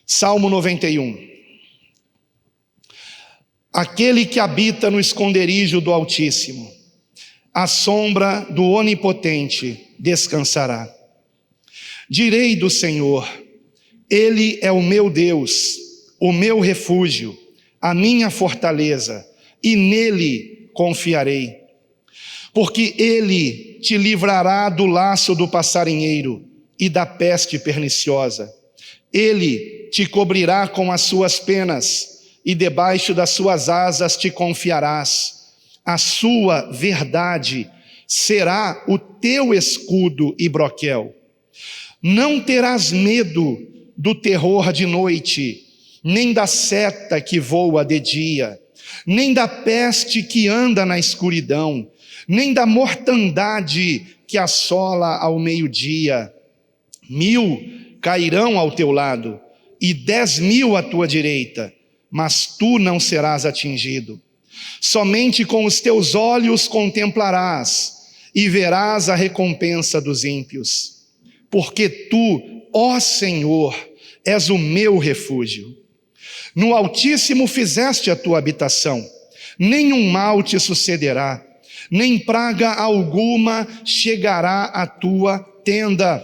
Salmo 91. Aquele que habita no esconderijo do Altíssimo, à sombra do Onipotente descansará. Direi do Senhor, Ele é o meu Deus, o meu refúgio, a minha fortaleza, e nele confiarei. Porque Ele te livrará do laço do passarinheiro e da peste perniciosa. Ele te cobrirá com as suas penas, e debaixo das suas asas te confiarás. A sua verdade será o teu escudo e broquel. Não terás medo do terror de noite, nem da seta que voa de dia, nem da peste que anda na escuridão, nem da mortandade que assola ao meio-dia. 1000 cairão ao teu lado, e 10.000 à tua direita, mas tu não serás atingido. Somente com os teus olhos contemplarás, e verás a recompensa dos ímpios. Porque tu, ó Senhor, és o meu refúgio. No Altíssimo fizeste a tua habitação, nenhum mal te sucederá, nem praga alguma chegará à tua tenda.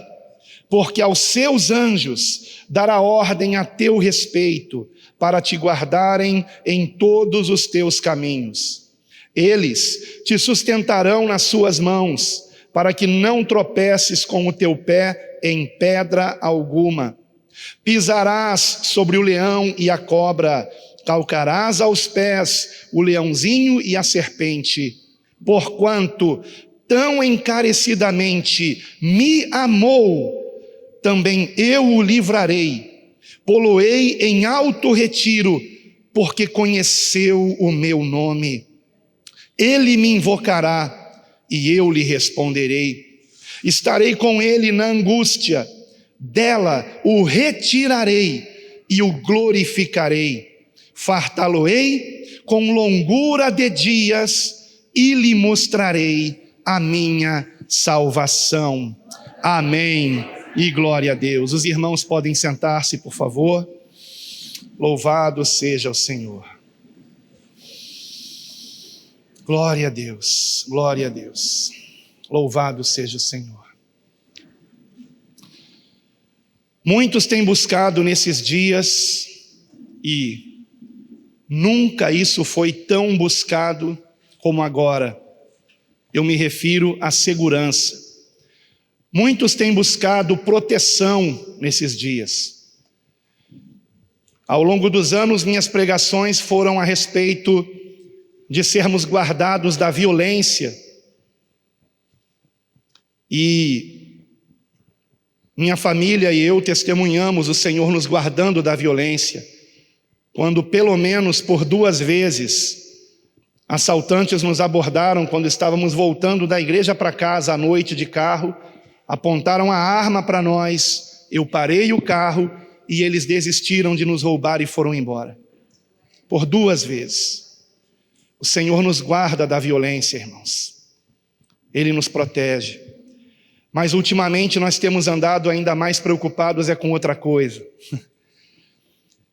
Porque aos seus anjos dará ordem a teu respeito, para te guardarem em todos os teus caminhos. Eles te sustentarão nas suas mãos, para que não tropeces com o teu pé em pedra alguma. Pisarás sobre o leão e a cobra, calcarás aos pés o leãozinho e a serpente. Porquanto tão encarecidamente me amou, também eu o livrarei, pô-lo-ei em alto retiro, porque conheceu o meu nome. Ele me invocará, e eu lhe responderei. Estarei com ele na angústia, dela o retirarei e o glorificarei. Fartá-lo-ei com longura de dias e lhe mostrarei a minha salvação. Amém. E glória a Deus. Os irmãos podem sentar-se, por favor. Louvado seja o Senhor. Glória a Deus, glória a Deus. Louvado seja o Senhor. Muitos têm buscado nesses dias, e nunca isso foi tão buscado como agora. Eu me refiro à segurança. Muitos têm buscado proteção nesses dias. Ao longo dos anos, minhas pregações foram a respeito de sermos guardados da violência. E minha família e eu testemunhamos o Senhor nos guardando da violência, quando pelo menos por 2 vezes assaltantes nos abordaram quando estávamos voltando da igreja para casa à noite de carro. Apontaram a arma para nós, eu parei o carro e eles desistiram de nos roubar e foram embora. Por 2 vezes. O Senhor nos guarda da violência, irmãos. Ele nos protege. Mas ultimamente nós temos andado ainda mais preocupados com outra coisa.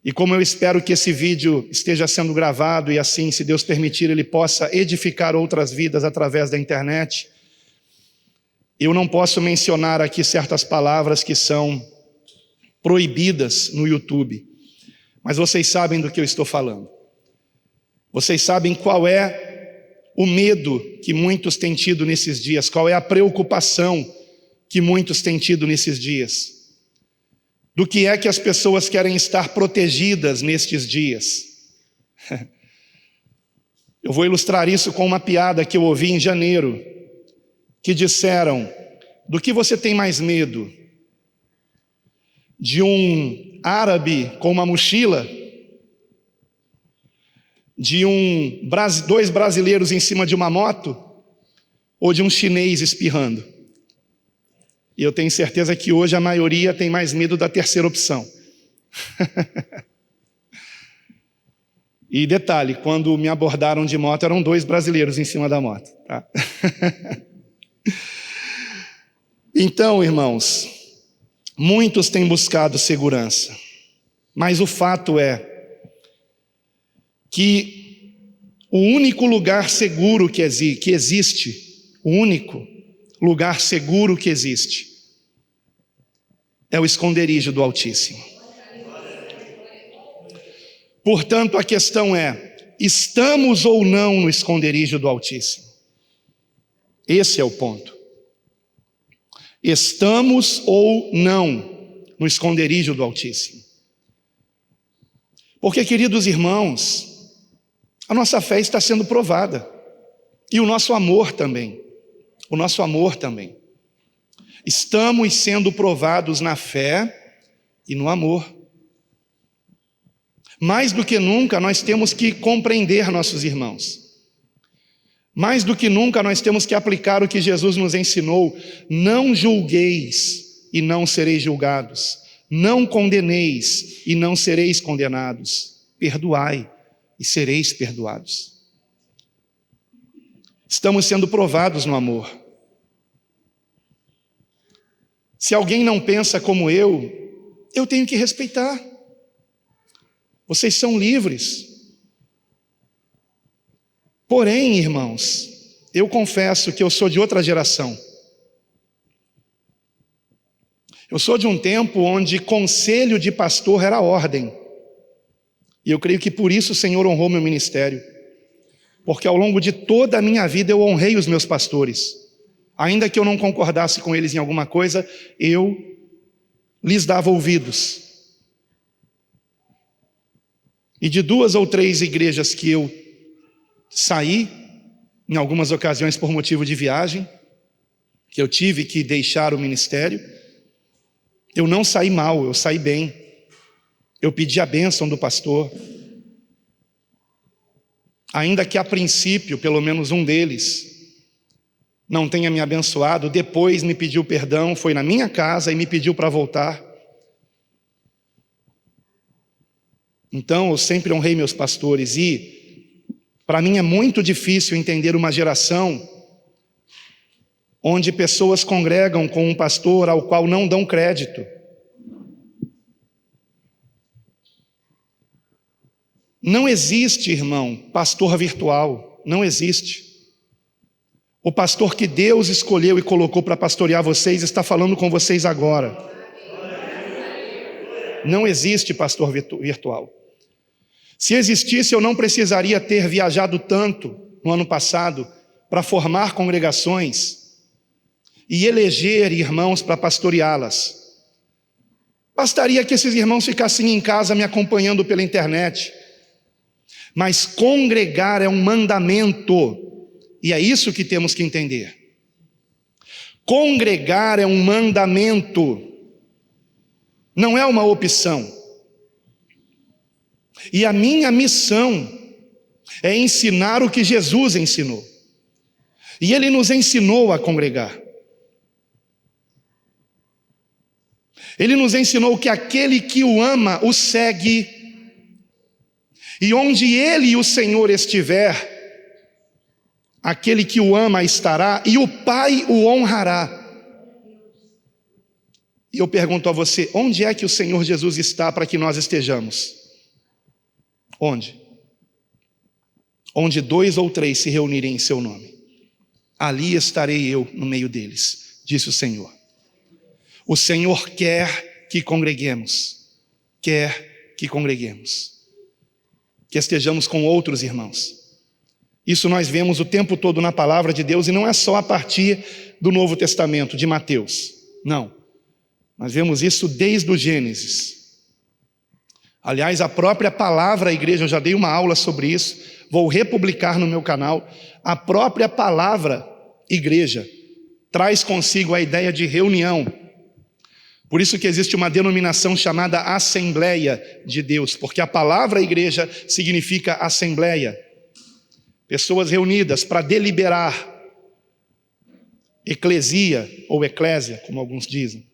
E como eu espero que esse vídeo esteja sendo gravado e assim, se Deus permitir, ele possa edificar outras vidas através da internet, eu não posso mencionar aqui certas palavras que são proibidas no YouTube, mas vocês sabem do que eu estou falando. Vocês sabem qual é o medo que muitos têm tido nesses dias, qual é a preocupação que muitos têm tido nesses dias. Do que é que as pessoas querem estar protegidas nestes dias. Eu vou ilustrar isso com uma piada que eu ouvi em janeiro, que disseram: do que você tem mais medo? De um árabe com uma mochila? De 2 brasileiros em cima de uma moto? Ou de um chinês espirrando? E eu tenho certeza que hoje a maioria tem mais medo da terceira opção. E detalhe, quando me abordaram de moto, eram 2 brasileiros em cima da moto. Tá? Então, irmãos, muitos têm buscado segurança, Mas o fato é que o único lugar seguro que existe, o único lugar seguro que existe, é o esconderijo do Altíssimo. Portanto, a questão é: estamos ou não no esconderijo do Altíssimo? Esse é o ponto. Estamos ou não no esconderijo do Altíssimo? Porque, queridos irmãos, a nossa fé está sendo provada. E o nosso amor também. O nosso amor também. Estamos sendo provados na fé e no amor. Mais do que nunca, nós temos que compreender nossos irmãos. Mais do que nunca, nós temos que aplicar o que Jesus nos ensinou: não julgueis e não sereis julgados, não condeneis e não sereis condenados, perdoai e sereis perdoados. Estamos sendo provados no amor. Se alguém não pensa como eu tenho que respeitar. Vocês são livres. Porém, irmãos, eu confesso que eu sou de outra geração. Eu sou de um tempo onde conselho de pastor era ordem. E eu creio que por isso o Senhor honrou meu ministério. Porque ao longo de toda a minha vida eu honrei os meus pastores. Ainda que eu não concordasse com eles em alguma coisa, eu lhes dava ouvidos. E de 2 ou 3 igrejas que eu saí, em algumas ocasiões por motivo de viagem, que eu tive que deixar o ministério, eu não saí mal, eu saí bem. Eu pedi a bênção do pastor. Ainda que a princípio, pelo menos um deles, não tenha me abençoado, depois me pediu perdão, foi na minha casa e me pediu para voltar. Então eu sempre honrei meus pastores e para mim é muito difícil entender uma geração onde pessoas congregam com um pastor ao qual não dão crédito. Não existe, irmão, pastor virtual, não existe. O pastor que Deus escolheu e colocou para pastorear vocês está falando com vocês agora. Não existe pastor virtual. Se existisse, eu não precisaria ter viajado tanto no ano passado para formar congregações e eleger irmãos para pastoreá-las. Bastaria que esses irmãos ficassem em casa me acompanhando pela internet. Mas congregar é um mandamento, e é isso que temos que entender. Congregar é um mandamento, não é uma opção. E a minha missão é ensinar o que Jesus ensinou. E Ele nos ensinou a congregar. Ele nos ensinou que aquele que o ama, o segue. E onde Ele e o Senhor estiver, aquele que o ama estará, e o Pai o honrará. E eu pergunto a você, onde é que o Senhor Jesus está para que nós estejamos? Onde? Onde 2 ou 3 se reunirem em seu nome, ali estarei eu no meio deles, disse o Senhor. O Senhor quer que congreguemos, que estejamos com outros irmãos. Isso nós vemos o tempo todo na palavra de Deus, e não é só a partir do Novo Testamento, de Mateus, não. Nós vemos isso desde o Gênesis. Aliás, a própria palavra igreja, eu já dei uma aula sobre isso, vou republicar no meu canal. A própria palavra igreja traz consigo a ideia de reunião. Por isso que existe uma denominação chamada Assembleia de Deus, porque a palavra igreja significa assembleia. Pessoas reunidas para deliberar. Eclesia ou eclésia, como alguns dizem.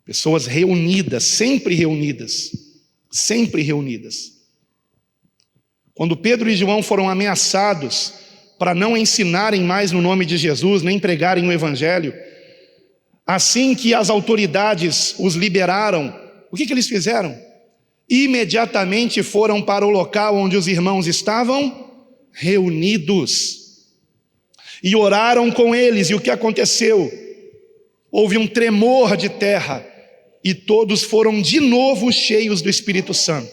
Pessoas reunidas, sempre reunidas, sempre reunidas. Quando Pedro e João foram ameaçados para não ensinarem mais no nome de Jesus, nem pregarem o Evangelho, assim que as autoridades os liberaram O que eles fizeram? Imediatamente foram para o local onde os irmãos estavam reunidos e oraram com eles. E o que aconteceu? Houve um tremor de terra e todos foram de novo cheios do Espírito Santo.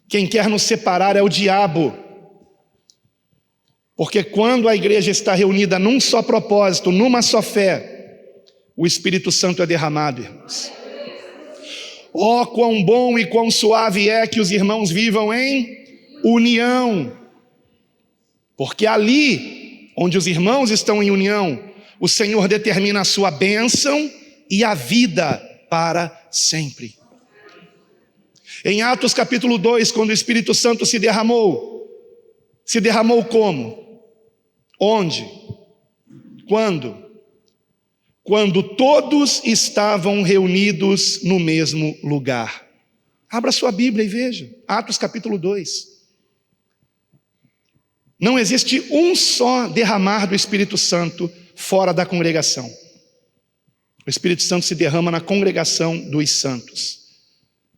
Quem quer nos separar é o diabo, porque quando a igreja está reunida num só propósito, numa só fé, o Espírito Santo é derramado, irmãos. Oh, quão bom e quão suave é que os irmãos vivam em união, porque ali onde os irmãos estão em união, o Senhor determina a sua bênção e a vida para sempre. Em Atos capítulo 2, quando o Espírito Santo se derramou como? Onde? Quando? Quando todos estavam reunidos no mesmo lugar. Abra sua Bíblia e veja, Atos capítulo 2. Não existe um só derramar do Espírito Santo fora da congregação. O Espírito Santo se derrama na congregação dos santos.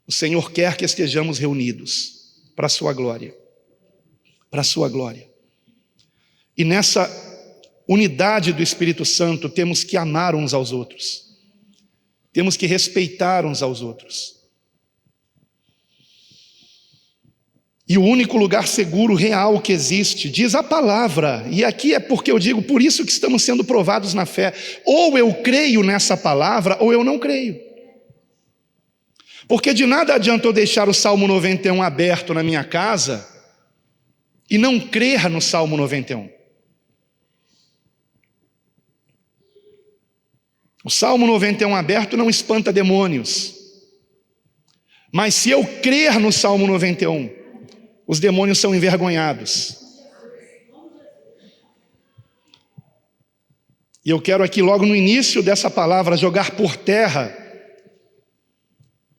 O Senhor quer que estejamos reunidos para a sua glória. Para a sua glória. E nessa unidade do Espírito Santo temos que amar uns aos outros. Temos que respeitar uns aos outros. E o único lugar seguro, real que existe, diz a palavra, e aqui é porque eu digo, por isso que estamos sendo provados na fé, ou eu creio nessa palavra, ou eu não creio. Porque de nada adianta eu deixar o Salmo 91 aberto na minha casa, e não crer no Salmo 91. O Salmo 91 aberto não espanta demônios, mas se eu crer no Salmo 91, os demônios são envergonhados. E eu quero aqui logo no início dessa palavra jogar por terra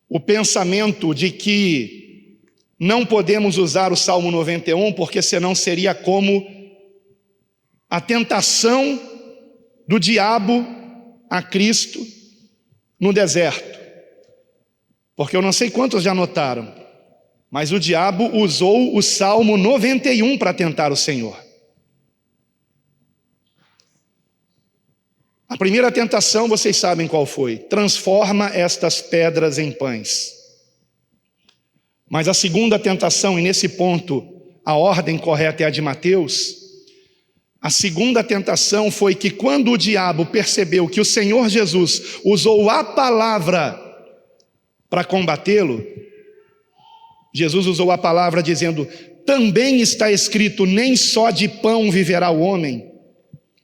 o pensamento de que não podemos usar o Salmo 91 porque senão seria como a tentação do diabo a Cristo no deserto. Porque eu não sei quantos já notaram, mas o diabo usou o Salmo 91 para tentar o Senhor. A primeira tentação, vocês sabem qual foi: transforma estas pedras em pães. Mas a segunda tentação, e nesse ponto a ordem correta é a de Mateus, a segunda tentação foi que quando o diabo percebeu que o Senhor Jesus usou a palavra para combatê-lo, Jesus usou a palavra dizendo: também está escrito, nem só de pão viverá o homem,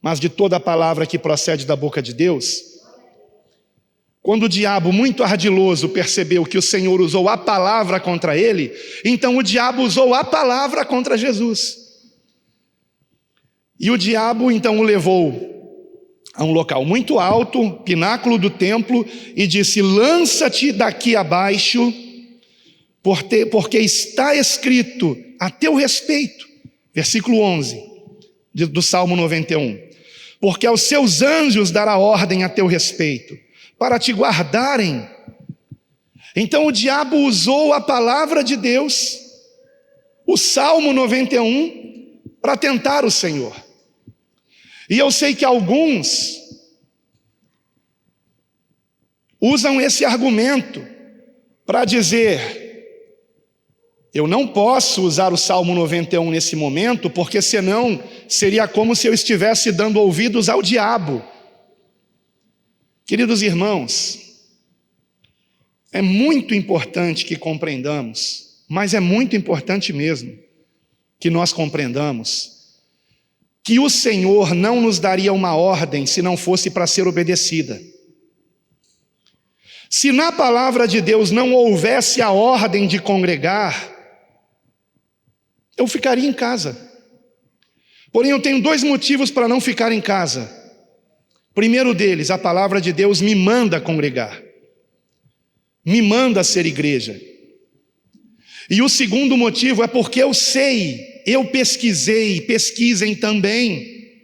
mas de toda a palavra que procede da boca de Deus. Quando o diabo, muito ardiloso, percebeu que o Senhor usou a palavra contra ele, então o diabo usou a palavra contra Jesus. E o diabo então o levou a um local muito alto, pináculo do templo, e disse: lança-te daqui abaixo, porque está escrito a teu respeito, versículo 11 do Salmo 91, porque aos seus anjos dará ordem a teu respeito, para te guardarem. Então o diabo usou a palavra de Deus, o Salmo 91, para tentar o Senhor. E eu sei que alguns usam esse argumento para dizer: eu não posso usar o Salmo 91 nesse momento, porque senão seria como se eu estivesse dando ouvidos ao diabo. Queridos irmãos, é muito importante que compreendamos, mas é muito importante mesmo que nós compreendamos que o Senhor não nos daria uma ordem se não fosse para ser obedecida. Se na palavra de Deus não houvesse a ordem de congregar, eu ficaria em casa. Porém, eu tenho 2 motivos para não ficar em casa. Primeiro deles, a palavra de Deus me manda congregar, me manda ser igreja. E o segundo motivo é porque eu sei, eu pesquisei, pesquisem também.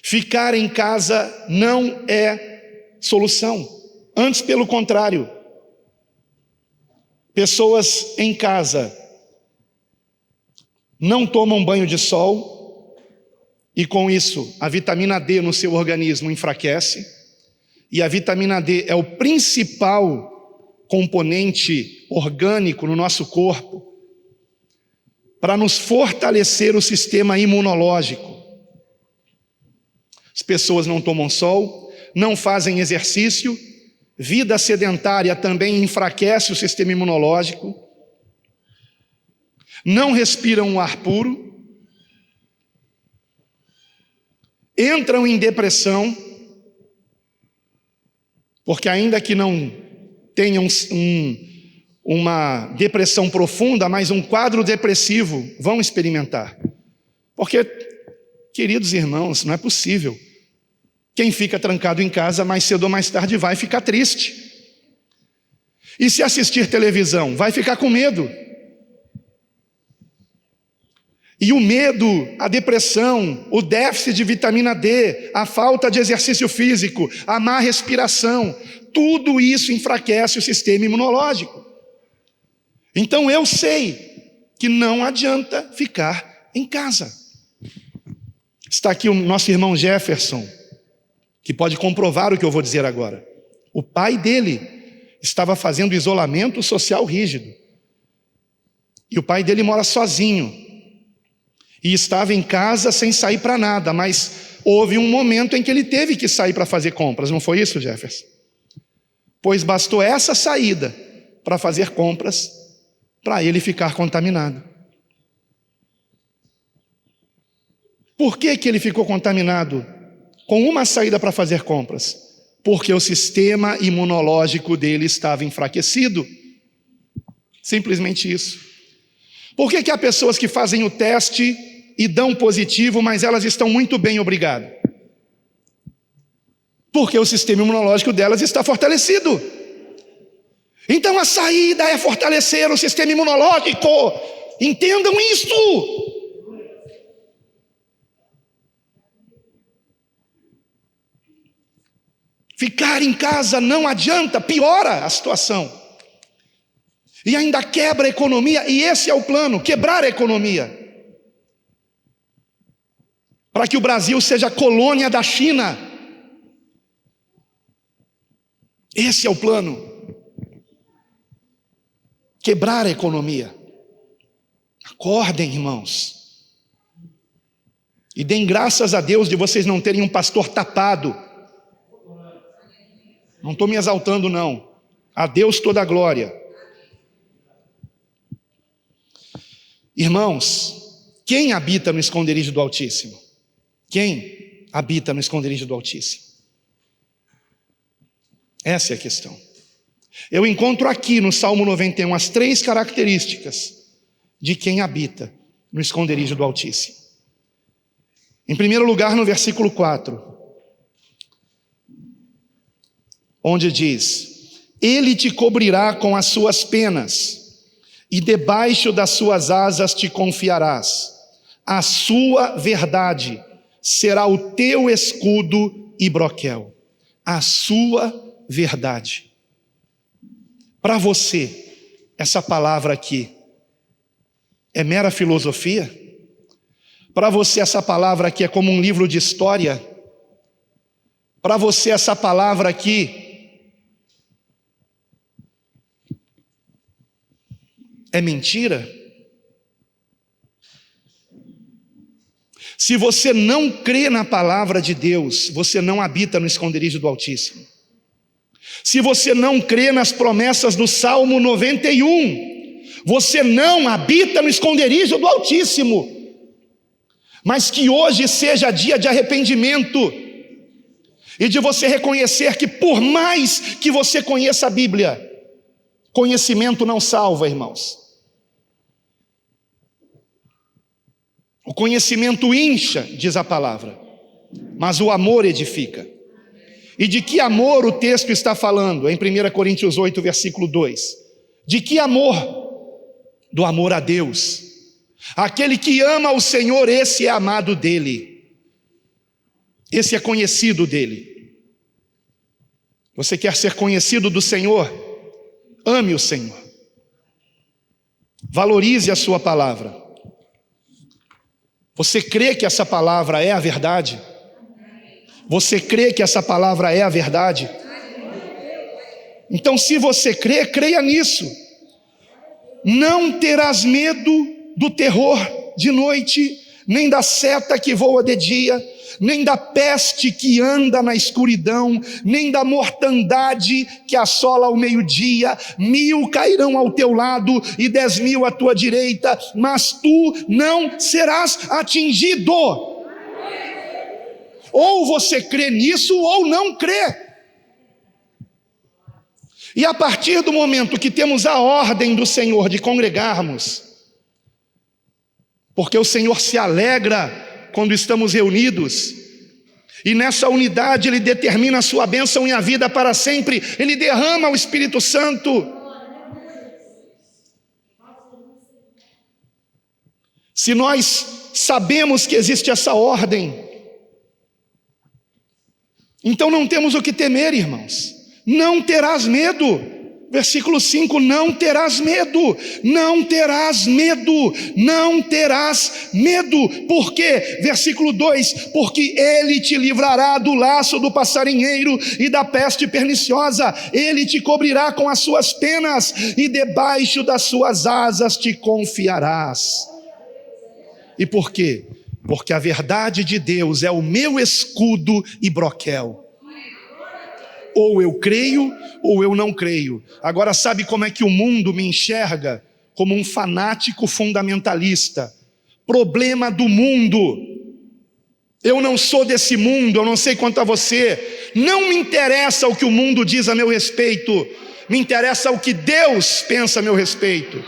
Ficar em casa não é solução. Antes, pelo contrário, pessoas em casa não tomam banho de sol e com isso a vitamina D no seu organismo enfraquece, e a vitamina D é o principal componente orgânico no nosso corpo para nos fortalecer o sistema imunológico. As pessoas não tomam sol, não fazem exercício, vida sedentária também enfraquece o sistema imunológico, não respiram um ar puro, entram em depressão, porque ainda que não tenham uma depressão profunda, mas um quadro depressivo vão experimentar. Porque, queridos irmãos, não é possível. Quem fica trancado em casa, mais cedo ou mais tarde vai ficar triste. E se assistir televisão, vai ficar com medo. E o medo, a depressão, o déficit de vitamina D, a falta de exercício físico, a má respiração, tudo isso enfraquece o sistema imunológico. Então eu sei que não adianta ficar em casa. Está aqui o nosso irmão Jefferson, que pode comprovar o que eu vou dizer agora. O pai dele estava fazendo isolamento social rígido. E o pai dele mora sozinho. E estava em casa sem sair para nada, mas houve um momento em que ele teve que sair para fazer compras, não foi isso, Jefferson? Pois bastou essa saída para fazer compras, para ele ficar contaminado. Por que ele ficou contaminado com uma saída para fazer compras? Porque o sistema imunológico dele estava enfraquecido. Simplesmente isso. Por que há pessoas que fazem o teste e dão positivo, mas elas estão muito bem, obrigado? Porque o sistema imunológico delas está fortalecido. Então a saída é fortalecer o sistema imunológico. Entendam isso. Ficar em casa não adianta, piora a situação. E ainda quebra a economia, e esse é o plano, quebrar a economia. Para que o Brasil seja colônia da China. Esse é o plano. Quebrar a economia. Acordem, irmãos. E deem graças a Deus de vocês não terem um pastor tapado. Não estou me exaltando, não. A Deus toda a glória. Irmãos, quem habita no esconderijo do Altíssimo? Quem habita no esconderijo do Altíssimo? Essa é a questão. Eu encontro aqui no Salmo 91 as 3 características de quem habita no esconderijo do Altíssimo. Em primeiro lugar, no versículo 4, onde diz: Ele te cobrirá com as suas penas, e debaixo das suas asas te confiarás. A sua verdade será o teu escudo e broquel. A sua verdade. Para você, essa palavra aqui é mera filosofia? Para você, essa palavra aqui é como um livro de história? Para você, essa palavra aqui é mentira? Se você não crê na palavra de Deus, você não habita no esconderijo do Altíssimo. Se você não crê nas promessas do Salmo 91, você não habita no esconderijo do Altíssimo. Mas que hoje seja dia de arrependimento e de você reconhecer que por mais que você conheça a Bíblia, conhecimento não salva, irmãos. O conhecimento incha, diz a palavra, mas o amor edifica. E de que amor o texto está falando? Em 1 Coríntios 8, versículo 2. De que amor? Do amor a Deus. Aquele que ama o Senhor, esse é amado dele. Esse é conhecido dele. Você quer ser conhecido do Senhor? Ame o Senhor. Valorize a sua palavra. Você crê que essa palavra é a verdade? Você crê que essa palavra é a verdade? Então, se você crê, creia nisso. Não terás medo do terror de noite, nem da seta que voa de dia, nem da peste que anda na escuridão, nem da mortandade que assola ao meio-dia. 1000 cairão ao teu lado e 10.000 à tua direita, mas tu não serás atingido. Ou você crê nisso ou não crê. E a partir do momento que temos a ordem do Senhor de congregarmos, porque o Senhor se alegra quando estamos reunidos, e nessa unidade Ele determina a sua bênção e a vida para sempre, Ele derrama o Espírito Santo. Se nós sabemos que existe essa ordem, então não temos o que temer, irmãos. Não terás medo. Versículo 5, não terás medo, não terás medo, não terás medo. Por quê? Versículo 2, porque Ele te livrará do laço do passarinheiro e da peste perniciosa, Ele te cobrirá com as suas penas e debaixo das suas asas te confiarás. E por quê? Porque a verdade de Deus é o meu escudo e broquel. Ou eu creio, ou eu não creio. Agora, sabe como é que o mundo me enxerga? Como um fanático fundamentalista. Problema do mundo. Eu não sou desse mundo, eu não sei quanto a você. Não me interessa o que o mundo diz a meu respeito. Me interessa o que Deus pensa a meu respeito.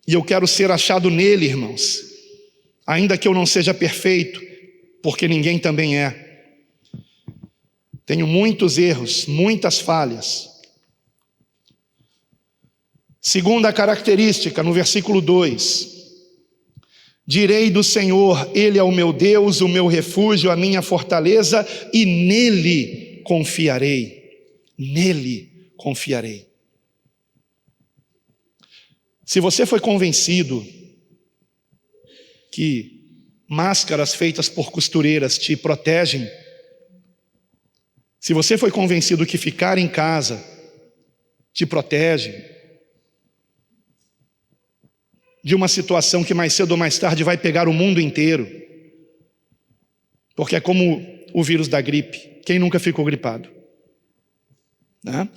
E eu quero ser achado nele, irmãos. Ainda que eu não seja perfeito, porque ninguém também é. Tenho muitos erros, muitas falhas. Segunda característica, no versículo 2. Direi do Senhor, Ele é o meu Deus, o meu refúgio, a minha fortaleza, e nele confiarei. Nele confiarei. Se você foi convencido que máscaras feitas por costureiras te protegem, se você foi convencido que ficar em casa te protege de uma situação que mais cedo ou mais tarde vai pegar o mundo inteiro, porque é como o vírus da gripe, quem nunca ficou gripado? Né?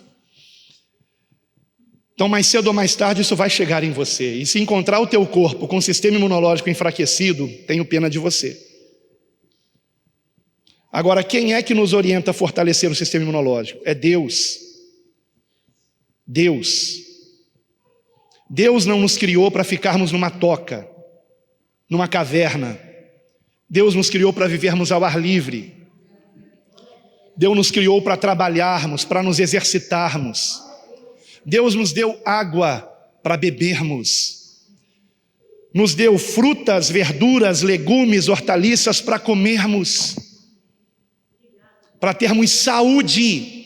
Então mais cedo ou mais tarde isso vai chegar em você, e se encontrar o teu corpo com o sistema imunológico enfraquecido, tenho pena de você. Agora, quem é que nos orienta a fortalecer o sistema imunológico? É Deus. Deus. Deus não nos criou para ficarmos numa toca, numa caverna. Deus nos criou para vivermos ao ar livre. Deus nos criou para trabalharmos, para nos exercitarmos. Deus nos deu água para bebermos. Nos deu frutas, verduras, legumes, hortaliças para comermos. Para termos saúde.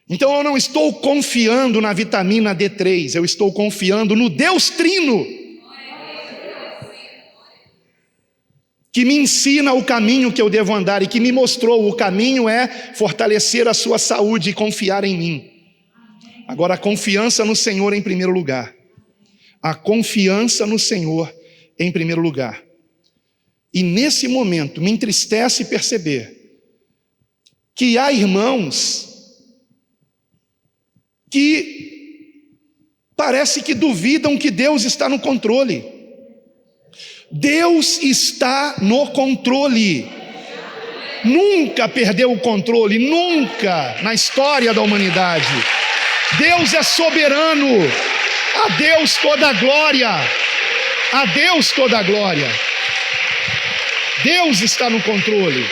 Então eu não estou confiando na vitamina D3, eu estou confiando no Deus Trino, que me ensina o caminho que eu devo andar e que me mostrou o caminho é fortalecer a sua saúde e confiar em mim. Agora, a confiança no Senhor em primeiro lugar. A confiança no Senhor em primeiro lugar. E nesse momento me entristece perceber que há irmãos que parece que duvidam que Deus está no controle. Deus está no controle. Nunca perdeu o controle, nunca na história da humanidade. Deus é soberano. A Deus toda a glória. A Deus toda a glória. Deus está no controle.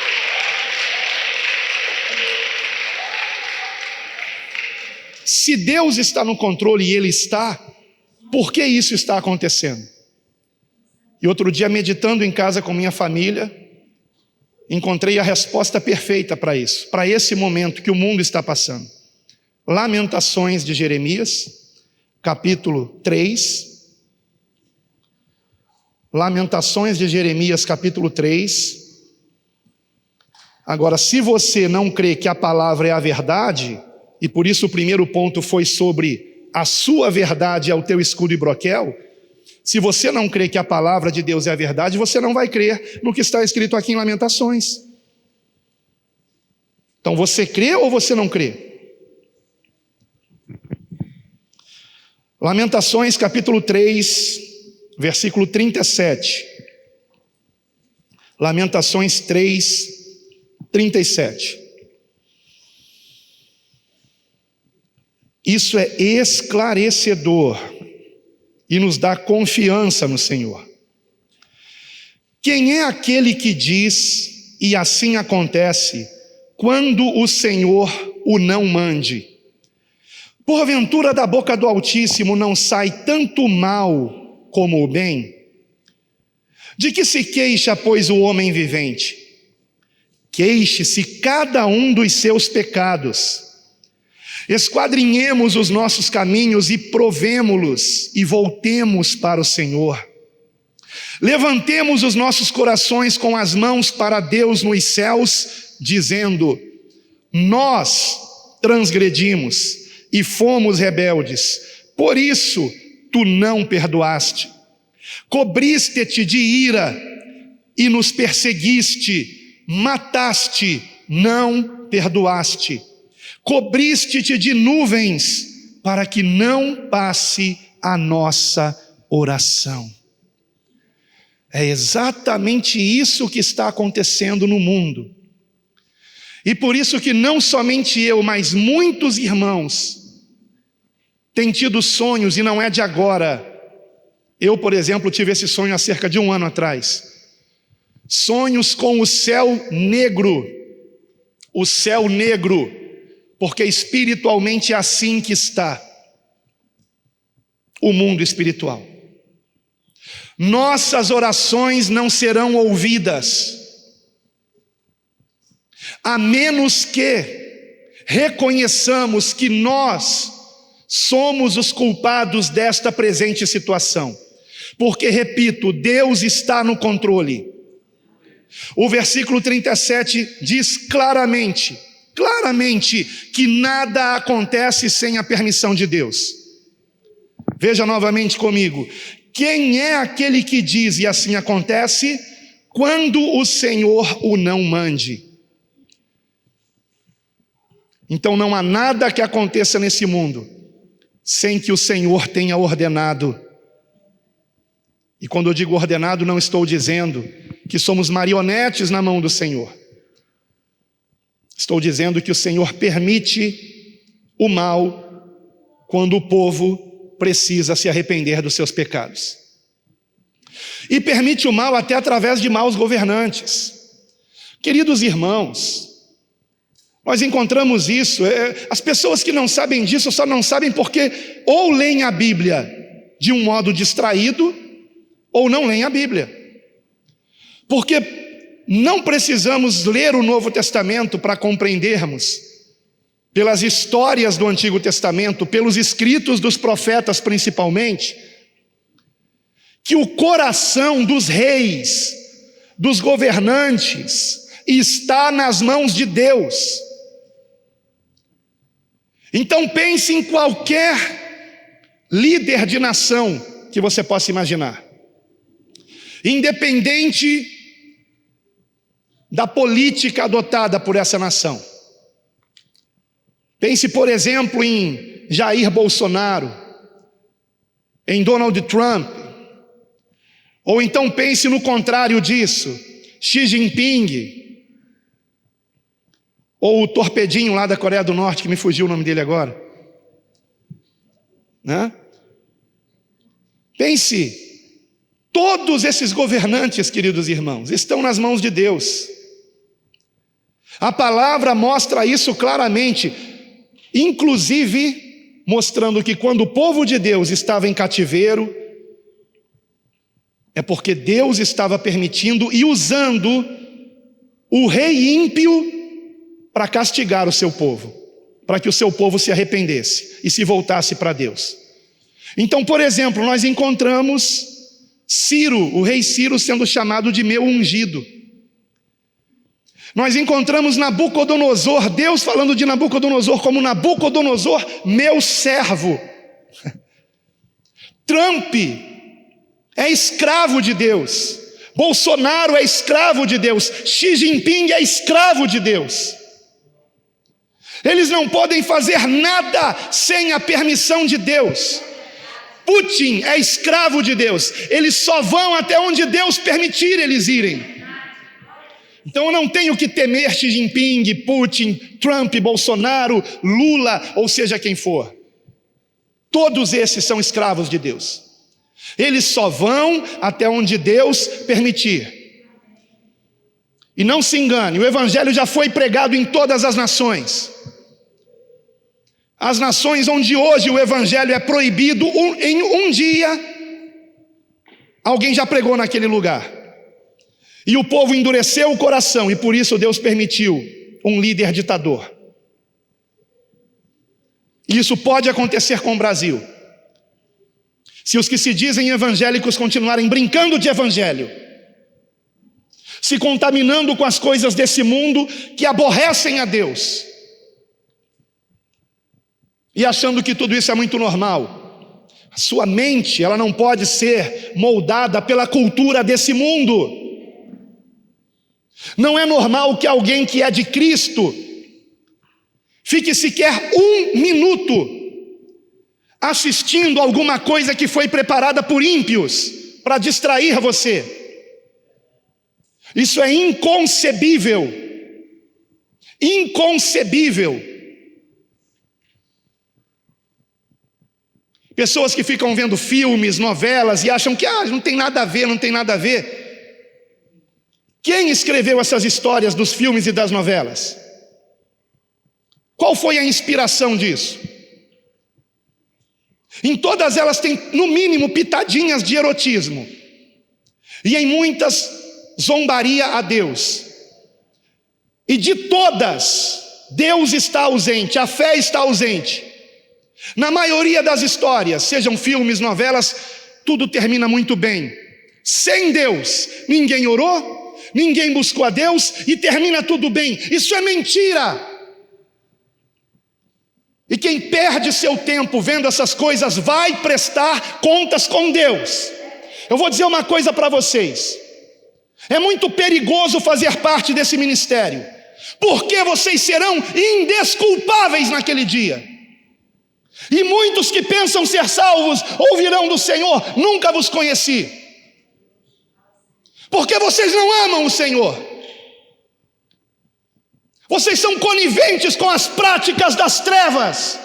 Se Deus está no controle e Ele está, por que isso está acontecendo? E outro dia, meditando em casa com minha família, encontrei a resposta perfeita para isso, para esse momento que o mundo está passando. Lamentações de Jeremias, capítulo 3. Lamentações de Jeremias, capítulo 3. Agora, se você não crê que a palavra é a verdade, e por isso o primeiro ponto foi sobre a sua verdade é o teu escudo e broquel, se você não crê que a palavra de Deus é a verdade, você não vai crer no que está escrito aqui em Lamentações. Então você crê ou você não crê? Lamentações capítulo 3, versículo 37. Lamentações 3, 37. Isso é esclarecedor e nos dá confiança no Senhor. Quem é aquele que diz, e assim acontece, quando o Senhor o não mande? Porventura da boca do Altíssimo não sai tanto mal como o bem? De que se queixa, pois, o homem vivente? Queixe-se cada um dos seus pecados. Esquadrinhemos os nossos caminhos e provemo-los, e voltemos para o Senhor. Levantemos os nossos corações com as mãos para Deus nos céus, dizendo: nós transgredimos e fomos rebeldes, por isso tu não perdoaste. Cobriste-te de ira e nos perseguiste, mataste, não perdoaste. Cobriste-te de nuvens para que não passe a nossa oração. É exatamente isso que está acontecendo no mundo. E por isso que não somente eu, mas muitos irmãos têm tido sonhos, e não é de agora. Eu, por exemplo, tive esse sonho há cerca de 1 ano atrás. Sonhos com o céu negro, porque espiritualmente é assim que está o mundo espiritual. Nossas orações não serão ouvidas, a menos que reconheçamos que nós somos os culpados desta presente situação. Porque, repito, Deus está no controle. O versículo 37 diz claramente que nada acontece sem a permissão de Deus. Veja novamente comigo. Quem é aquele que diz, e assim acontece, quando o Senhor o não mande? Então não há nada que aconteça nesse mundo sem que o Senhor tenha ordenado. E quando eu digo ordenado, não estou dizendo que somos marionetes na mão do Senhor. Estou dizendo que o Senhor permite o mal quando o povo precisa se arrepender dos seus pecados. E permite o mal até através de maus governantes. Queridos irmãos, nós encontramos isso. As pessoas que não sabem disso só não sabem porque ou leem a Bíblia de um modo distraído, ou não leem a Bíblia. Porque não precisamos ler o Novo Testamento para compreendermos, pelas histórias do Antigo Testamento, pelos escritos dos profetas principalmente, que o coração dos reis, dos governantes, está nas mãos de Deus. Então pense em qualquer líder de nação que você possa imaginar, independente da política adotada por essa nação. Pense, por exemplo, em Jair Bolsonaro, em Donald Trump, ou então pense no contrário disso, Xi Jinping, ou o torpedinho lá da Coreia do Norte, que me fugiu o nome dele agora, né? Pense, todos esses governantes, queridos irmãos, estão nas mãos de Deus. A palavra mostra isso claramente, inclusive mostrando que quando o povo de Deus estava em cativeiro, é porque Deus estava permitindo e usando o rei ímpio para castigar o seu povo, para que o seu povo se arrependesse e se voltasse para Deus. Então, por exemplo, nós encontramos Ciro, o rei Ciro, sendo chamado de meu ungido. Nós encontramos Nabucodonosor, Deus falando de Nabucodonosor como Nabucodonosor, meu servo. Trump é escravo de Deus, Bolsonaro é escravo de Deus, Xi Jinping é escravo de Deus. Eles não podem fazer nada sem a permissão de Deus. Putin é escravo de Deus, eles só vão até onde Deus permitir eles irem. Então eu não tenho que temer Xi Jinping, Putin, Trump, Bolsonaro, Lula, ou seja quem for. Todos esses são escravos de Deus. Eles só vão até onde Deus permitir. E não se engane, o evangelho já foi pregado em todas as nações. As nações onde hoje o evangelho é proibido, em um dia, alguém já pregou naquele lugar. E o povo endureceu o coração, e por isso Deus permitiu um líder ditador. E isso pode acontecer com o Brasil. Se os que se dizem evangélicos continuarem brincando de evangelho, se contaminando com as coisas desse mundo que aborrecem a Deus, e achando que tudo isso é muito normal, a sua mente, ela não pode ser moldada pela cultura desse mundo. Não é normal que alguém que é de Cristo fique sequer um minuto assistindo alguma coisa que foi preparada por ímpios para distrair você. Isso é inconcebível. Inconcebível. Pessoas que ficam vendo filmes, novelas e acham que não tem nada a ver, não tem nada a ver. Quem escreveu essas histórias dos filmes e das novelas? Qual foi a inspiração disso? Em todas elas tem, no mínimo, pitadinhas de erotismo. E em muitas, zombaria a Deus. E de todas, Deus está ausente, a fé está ausente. Na maioria das histórias, sejam filmes, novelas, tudo termina muito bem. Sem Deus, ninguém orou, ninguém buscou a Deus e termina tudo bem. Isso é mentira. E quem perde seu tempo vendo essas coisas vai prestar contas com Deus. Eu vou dizer uma coisa para vocês. É muito perigoso fazer parte desse ministério, porque vocês serão indesculpáveis naquele dia. E muitos que pensam ser salvos ouvirão do Senhor: nunca vos conheci. Porque vocês não amam o Senhor. Vocês são coniventes com as práticas das trevas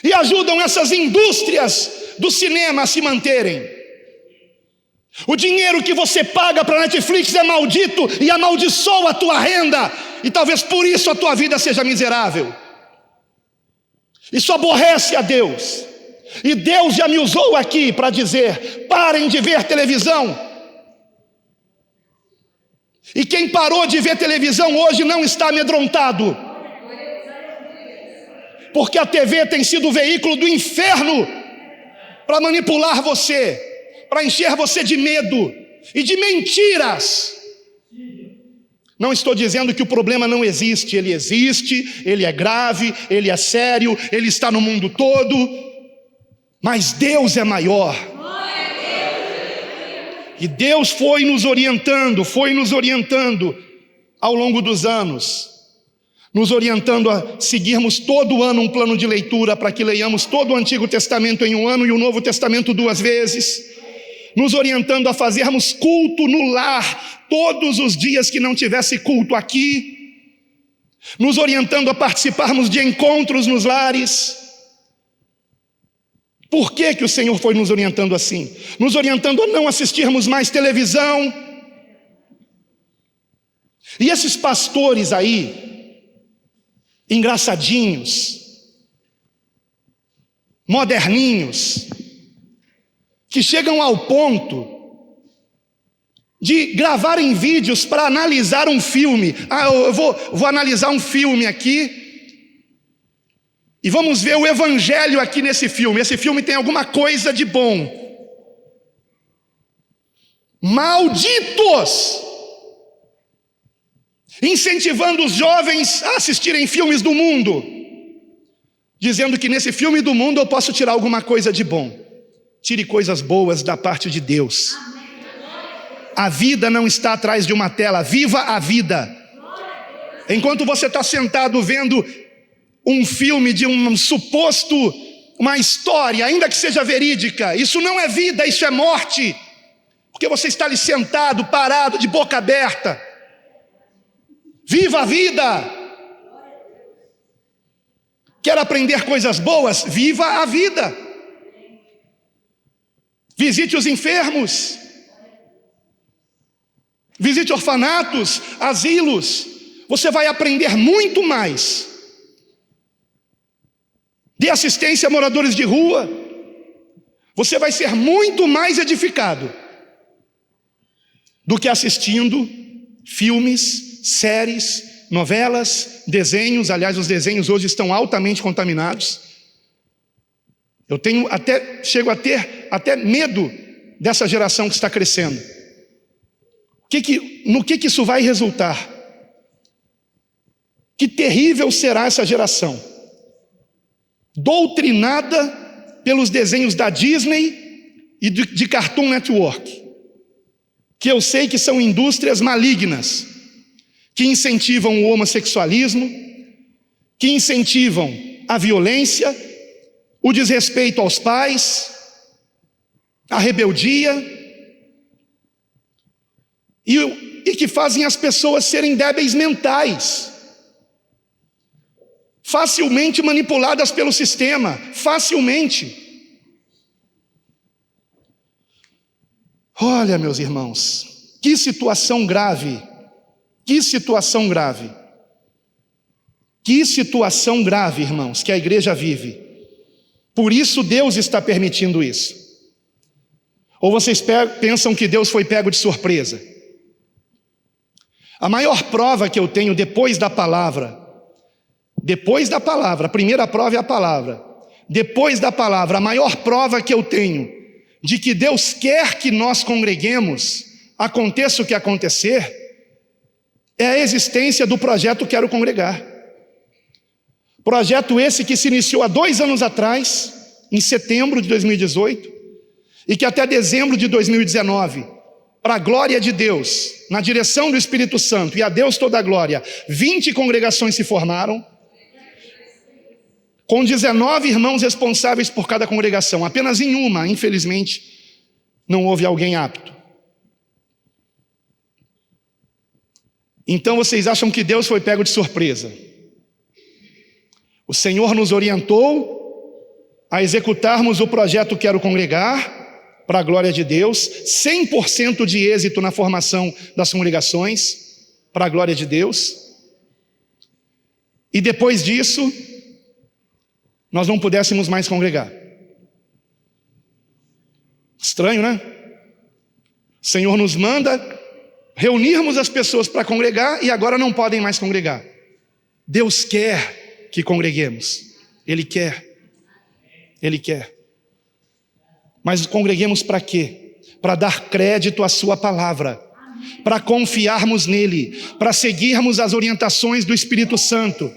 e ajudam essas indústrias do cinema a se manterem. O dinheiro que você paga para a Netflix é maldito e amaldiçoa a tua renda, e talvez por isso a tua vida seja miserável. Isso aborrece a Deus. E Deus já me usou aqui para dizer: parem de ver televisão. E quem parou de ver televisão hoje não está amedrontado, porque a TV tem sido o veículo do inferno para manipular você, para encher você de medo e de mentiras. Não estou dizendo que o problema não existe, ele existe, ele é grave, ele é sério, ele está no mundo todo, mas Deus é maior. E Deus foi nos orientando ao longo dos anos, nos orientando a seguirmos todo ano um plano de leitura para que leiamos todo o Antigo Testamento em um ano e o Novo Testamento 2 vezes, nos orientando a fazermos culto no lar todos os dias que não tivesse culto aqui, nos orientando a participarmos de encontros nos lares. Por que que o Senhor foi nos orientando assim? Nos orientando a não assistirmos mais televisão. E esses pastores aí, engraçadinhos, moderninhos, que chegam ao ponto de gravarem vídeos para analisar um filme. Eu vou analisar um filme aqui e vamos ver o evangelho aqui nesse filme. Esse filme tem alguma coisa de bom. Malditos! Incentivando os jovens a assistirem filmes do mundo, dizendo que nesse filme do mundo eu posso tirar alguma coisa de bom. Tire coisas boas da parte de Deus. A vida não está atrás de uma tela. Viva a vida. Enquanto você está sentado vendo um filme de uma história, ainda que seja verídica, isso não é vida, isso é morte. Porque você está ali sentado, parado, de boca aberta. Viva a vida. Quer aprender coisas boas? Viva a vida. Visite os enfermos. Visite orfanatos, asilos. Você vai aprender muito mais. Dê assistência a moradores de rua. Você vai ser muito mais edificado do que assistindo filmes, séries, novelas, desenhos. Aliás, os desenhos hoje estão altamente contaminados. Eu chego a ter até medo dessa geração que está crescendo. No que isso vai resultar? Que terrível será essa geração, doutrinada pelos desenhos da Disney e de Cartoon Network, que eu sei que são indústrias malignas, que incentivam o homossexualismo, que incentivam a violência, o desrespeito aos pais, a rebeldia, e que fazem as pessoas serem débeis mentais, facilmente manipuladas pelo sistema, facilmente. Olha, meus irmãos, que situação grave, que situação grave, que situação grave, irmãos, que a igreja vive. Por isso Deus está permitindo isso. Ou vocês pensam que Deus foi pego de surpresa? A maior prova que eu tenho depois da palavra, a primeira prova é a palavra. Depois da palavra, a maior prova que eu tenho de que Deus quer que nós congreguemos, aconteça o que acontecer, é a existência do projeto Quero Congregar. Projeto esse que se iniciou há 2 anos atrás, em setembro de 2018, e que até dezembro de 2019, para a glória de Deus, na direção do Espírito Santo, e a Deus toda a glória, 20 congregações se formaram, com 19 irmãos responsáveis por cada congregação. Apenas em uma, infelizmente, não houve alguém apto. Então vocês acham que Deus foi pego de surpresa? O Senhor nos orientou a executarmos o projeto Quero Congregar, para a glória de Deus, 100% de êxito na formação das congregações, para a glória de Deus. E depois disso, nós não pudéssemos mais congregar. Estranho, né? O Senhor nos manda reunirmos as pessoas para congregar e agora não podem mais congregar. Deus quer que congreguemos. Ele quer. Ele quer. Mas congreguemos para quê? Para dar crédito à sua palavra, para confiarmos nele, para seguirmos as orientações do Espírito Santo.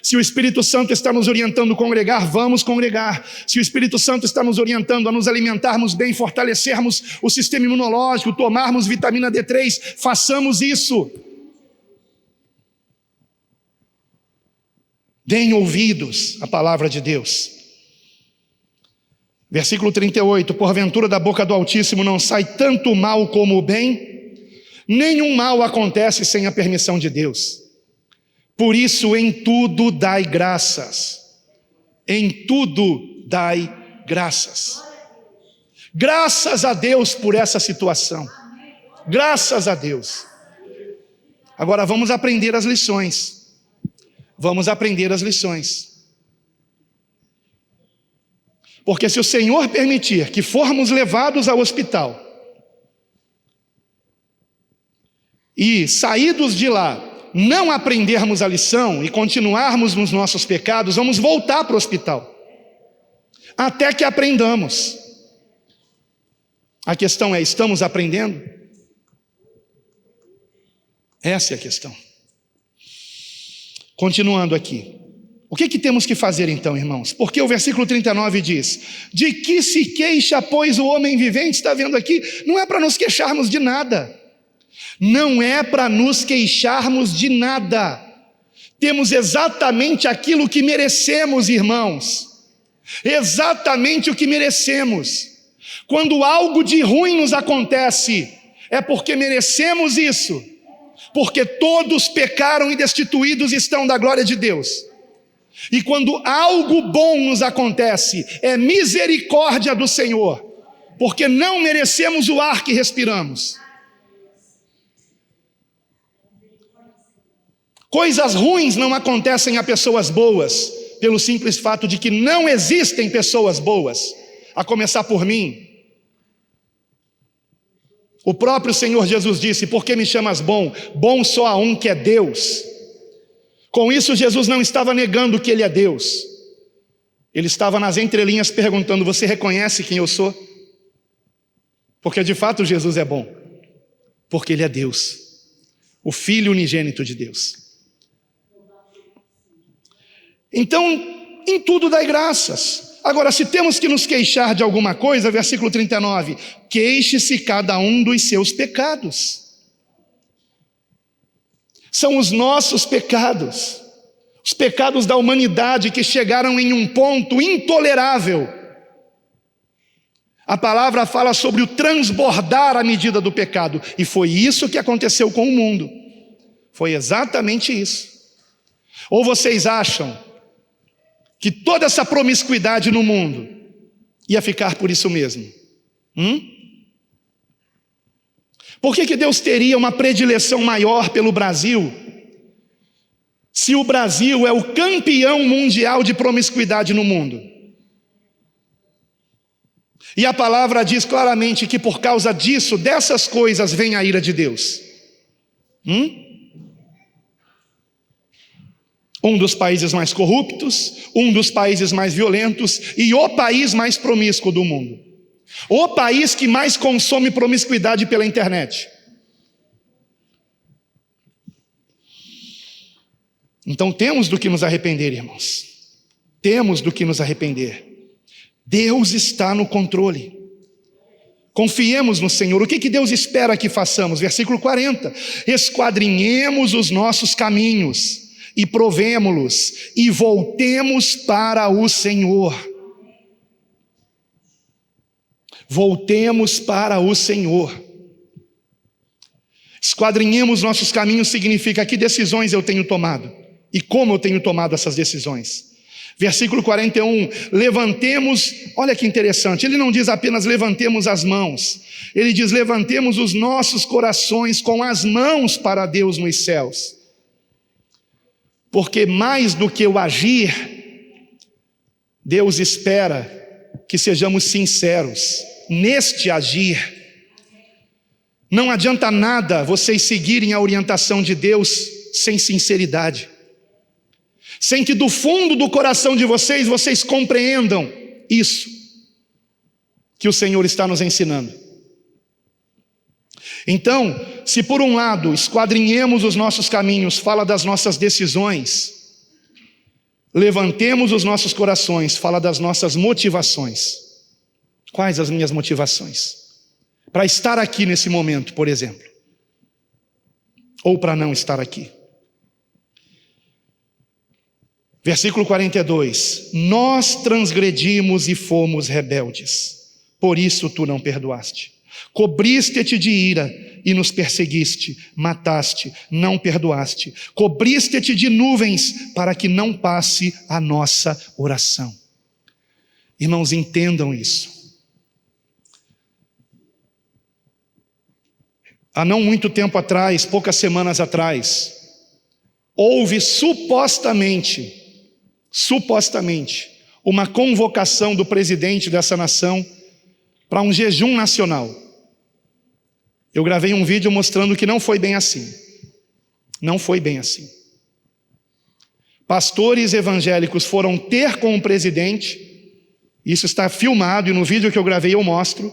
Se o Espírito Santo está nos orientando a congregar, vamos congregar. Se o Espírito Santo está nos orientando a nos alimentarmos bem, fortalecermos o sistema imunológico, tomarmos vitamina D3, façamos isso. Deem ouvidos à palavra de Deus. Versículo 38, porventura da boca do Altíssimo não sai tanto o mal como o bem? Nenhum mal acontece sem a permissão de Deus. Por isso em tudo dai graças. Em tudo dai graças. Graças a Deus por essa situação. Graças a Deus. Agora vamos aprender as lições. Vamos aprender as lições. Porque se o Senhor permitir que formos levados ao hospital, e saídos de lá, não aprendermos a lição e continuarmos nos nossos pecados, vamos voltar para o hospital, até que aprendamos. A questão é, estamos aprendendo? Essa é a questão. Continuando aqui. O que temos que fazer então, irmãos? Porque o versículo 39 diz: de que se queixa, pois, o homem vivente? Está vendo aqui? Não é para nos queixarmos de nada. Não é para nos queixarmos de nada. Temos exatamente aquilo que merecemos, irmãos. Exatamente o que merecemos. Quando algo de ruim nos acontece, é porque merecemos isso. Porque todos pecaram e destituídos estão da glória de Deus. E quando algo bom nos acontece, é misericórdia do Senhor, porque não merecemos o ar que respiramos. Coisas ruins não acontecem a pessoas boas, pelo simples fato de que não existem pessoas boas, a começar por mim. O próprio Senhor Jesus disse: por que me chamas bom? Bom só há um, que é Deus. Com isso, Jesus não estava negando que Ele é Deus. Ele estava nas entrelinhas perguntando: você reconhece quem eu sou? Porque de fato Jesus é bom, porque Ele é Deus, o Filho unigênito de Deus. Então, em tudo dai graças. Agora, se temos que nos queixar de alguma coisa, versículo 39, queixe-se cada um dos seus pecados. São os nossos pecados, os pecados da humanidade que chegaram em um ponto intolerável. A palavra fala sobre o transbordar à medida do pecado, e foi isso que aconteceu com o mundo. Foi exatamente isso. Ou vocês acham que toda essa promiscuidade no mundo ia ficar por isso mesmo? Por que Deus teria uma predileção maior pelo Brasil, se o Brasil é o campeão mundial de promiscuidade no mundo? E a palavra diz claramente que por causa disso, dessas coisas, vem a ira de Deus. Um dos países mais corruptos, um dos países mais violentos e o país mais promíscuo do mundo. O país que mais consome promiscuidade pela internet. Então temos do que nos arrepender, irmãos. Temos do que nos arrepender. Deus está no controle. Confiemos no Senhor. O que Deus espera que façamos? Versículo 40. Esquadrinhemos os nossos caminhos e provemo-los, e voltemos para o Senhor. Voltemos para o Senhor. Esquadrinhemos nossos caminhos significa que decisões eu tenho tomado e como eu tenho tomado essas decisões. Versículo 41, levantemos, olha que interessante, ele não diz apenas levantemos as mãos, ele diz levantemos os nossos corações com as mãos para Deus nos céus. Porque mais do que o agir, Deus espera que sejamos sinceros neste agir. Não adianta nada vocês seguirem a orientação de Deus sem sinceridade, sem que do fundo do coração de vocês compreendam isso que o Senhor está nos ensinando. Então, se por um lado esquadrinhemos os nossos caminhos, fala das nossas decisões, levantemos os nossos corações, fala das nossas motivações. Quais as minhas motivações? Para estar aqui nesse momento, por exemplo, ou para não estar aqui. Versículo 42, nós transgredimos e fomos rebeldes, por isso tu não perdoaste. Cobriste-te de ira e nos perseguiste, mataste, não perdoaste. Cobriste-te de nuvens para que não passe a nossa oração. Irmãos, entendam isso. Há não muito tempo atrás, poucas semanas atrás, houve supostamente, uma convocação do presidente dessa nação para um jejum nacional. Eu gravei um vídeo mostrando que não foi bem assim. Não foi bem assim. Pastores evangélicos foram ter com o presidente, isso está filmado e no vídeo que eu gravei eu mostro,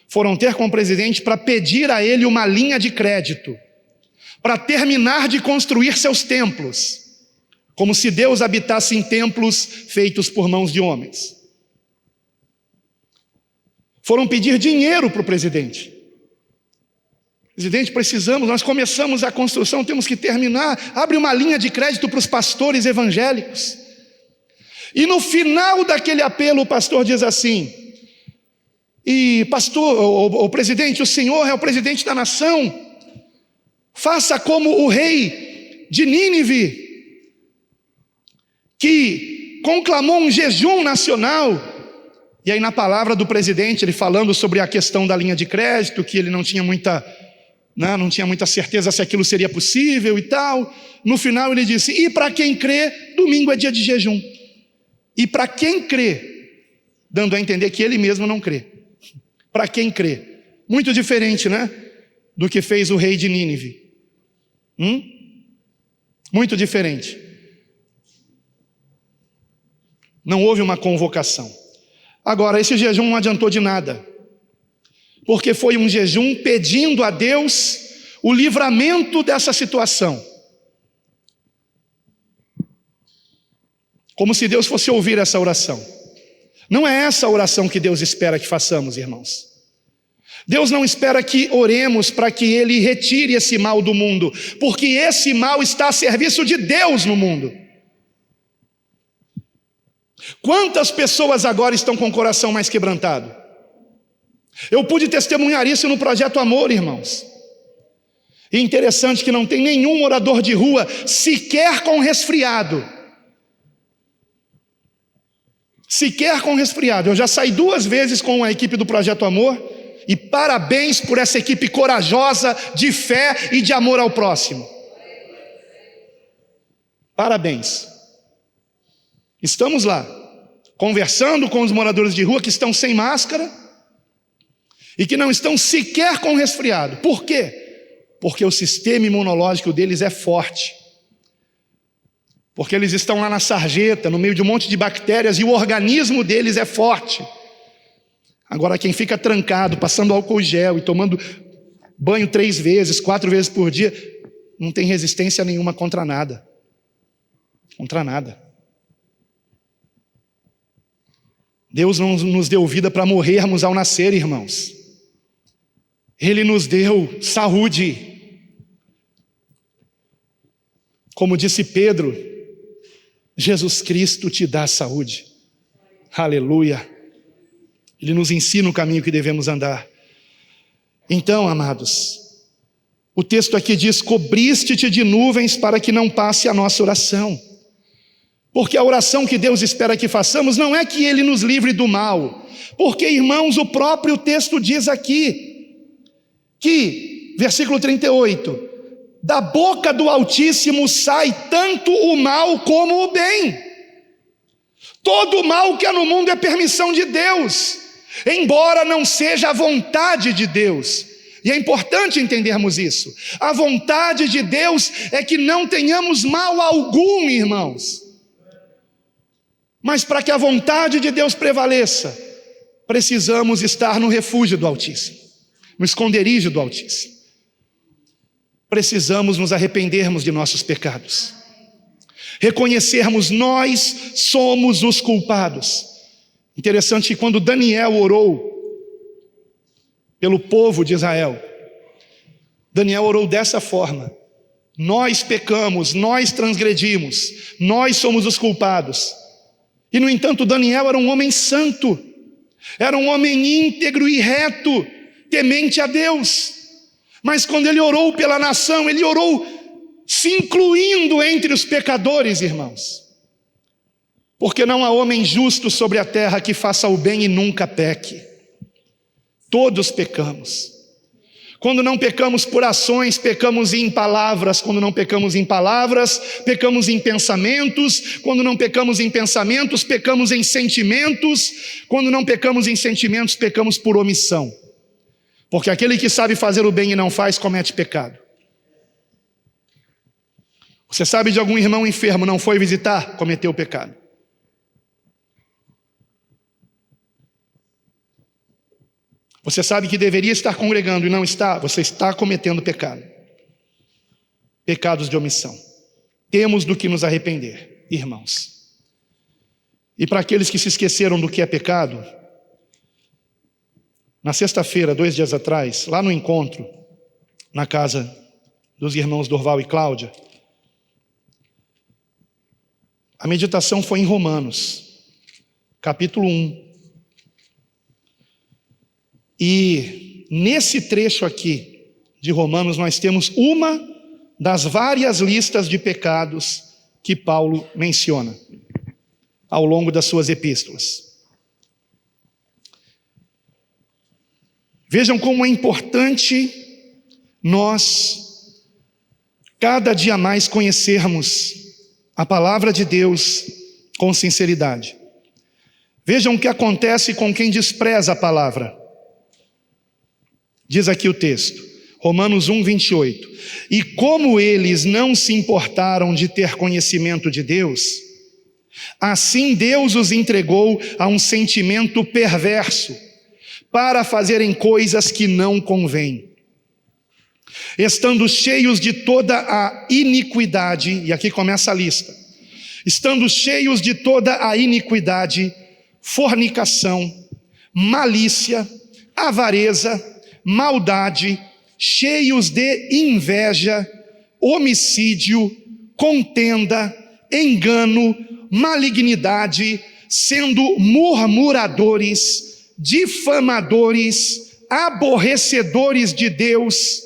foram ter com o presidente para pedir a ele uma linha de crédito, para terminar de construir seus templos, como se Deus habitasse em templos feitos por mãos de homens. Foram pedir dinheiro para o presidente. Presidente, precisamos, nós começamos a construção, temos que terminar. Abre uma linha de crédito para os pastores evangélicos. E no final daquele apelo, o pastor diz assim: e pastor, o presidente, o senhor é o presidente da nação, faça como o rei de Nínive, que conclamou um jejum nacional. E aí na palavra do presidente, ele falando sobre a questão da linha de crédito, que ele não tinha muita certeza se aquilo seria possível e tal. No final ele disse: e para quem crê, domingo é dia de jejum. E para quem crê, dando a entender que ele mesmo não crê. Para quem crê. Muito diferente, né? Do que fez o rei de Nínive. Muito diferente. Não houve uma convocação. Agora, esse jejum não adiantou de nada, porque foi um jejum pedindo a Deus o livramento dessa situação. Como se Deus fosse ouvir essa oração. Não é essa a oração que Deus espera que façamos, irmãos. Deus não espera que oremos para que Ele retire esse mal do mundo, porque esse mal está a serviço de Deus no mundo. Quantas pessoas agora estão com o coração mais quebrantado? Eu pude testemunhar isso no Projeto Amor, irmãos. E interessante que não tem nenhum morador de rua sequer com resfriado. Sequer com resfriado. Eu já saí 2 vezes com a equipe do Projeto Amor, e parabéns por essa equipe corajosa, de fé e de amor ao próximo. Parabéns. Estamos lá, conversando com os moradores de rua que estão sem máscara e que não estão sequer com resfriado. Por quê? Porque o sistema imunológico deles é forte. Porque eles estão lá na sarjeta, no meio de um monte de bactérias, e o organismo deles é forte. Agora, quem fica trancado, passando álcool gel e tomando banho 3 vezes, 4 vezes por dia, não tem resistência nenhuma contra nada. Contra nada. Deus não nos deu vida para morrermos ao nascer, irmãos. Ele nos deu saúde. Como disse Pedro, Jesus Cristo te dá saúde. Aleluia. Ele nos ensina o caminho que devemos andar. Então, amados, o texto aqui diz: cobriste-te de nuvens para que não passe a nossa oração. Porque a oração que Deus espera que façamos não é que Ele nos livre do mal. Porque, irmãos, o próprio texto diz aqui, que, versículo 38, da boca do Altíssimo sai tanto o mal como o bem. Todo o mal que há no mundo é permissão de Deus, embora não seja a vontade de Deus. E é importante entendermos isso. A vontade de Deus é que não tenhamos mal algum, irmãos. Mas para que a vontade de Deus prevaleça, precisamos estar no refúgio do Altíssimo, no esconderijo do Altíssimo. Precisamos nos arrependermos de nossos pecados, reconhecermos nós somos os culpados. Interessante que quando Daniel orou pelo povo de Israel, Daniel orou dessa forma: nós pecamos, nós transgredimos, nós somos os culpados. E no entanto Daniel era um homem santo, era um homem íntegro e reto, temente a Deus. Mas quando ele orou pela nação, ele orou se incluindo entre os pecadores, irmãos. Porque não há homem justo sobre a terra que faça o bem e nunca peque. Todos pecamos. Quando não pecamos por ações, pecamos em palavras. Quando não pecamos em palavras, pecamos em pensamentos. Quando não pecamos em pensamentos, pecamos em sentimentos. Quando não pecamos em sentimentos, pecamos por omissão. Porque aquele que sabe fazer o bem e não faz, comete pecado. Você sabe de algum irmão enfermo, não foi visitar, cometeu pecado. Você sabe que deveria estar congregando e não está, você está cometendo pecado. Pecados de omissão. Temos do que nos arrepender, irmãos. E para aqueles que se esqueceram do que é pecado, na sexta-feira, 2 dias atrás, lá no encontro, na casa dos irmãos Dorval e Cláudia, a meditação foi em Romanos, capítulo 1. E nesse trecho aqui de Romanos nós temos uma das várias listas de pecados que Paulo menciona ao longo das suas epístolas. Vejam como é importante nós cada dia mais conhecermos a palavra de Deus com sinceridade. Vejam o que acontece com quem despreza a palavra. Diz aqui o texto, Romanos 1, 28. E como eles não se importaram de ter conhecimento de Deus, assim Deus os entregou a um sentimento perverso, para fazerem coisas que não convêm. Estando cheios de toda a iniquidade, e aqui começa a lista, estando cheios de toda a iniquidade, fornicação, malícia, avareza, maldade, cheios de inveja, homicídio, contenda, engano, malignidade, sendo murmuradores, difamadores, aborrecedores de Deus,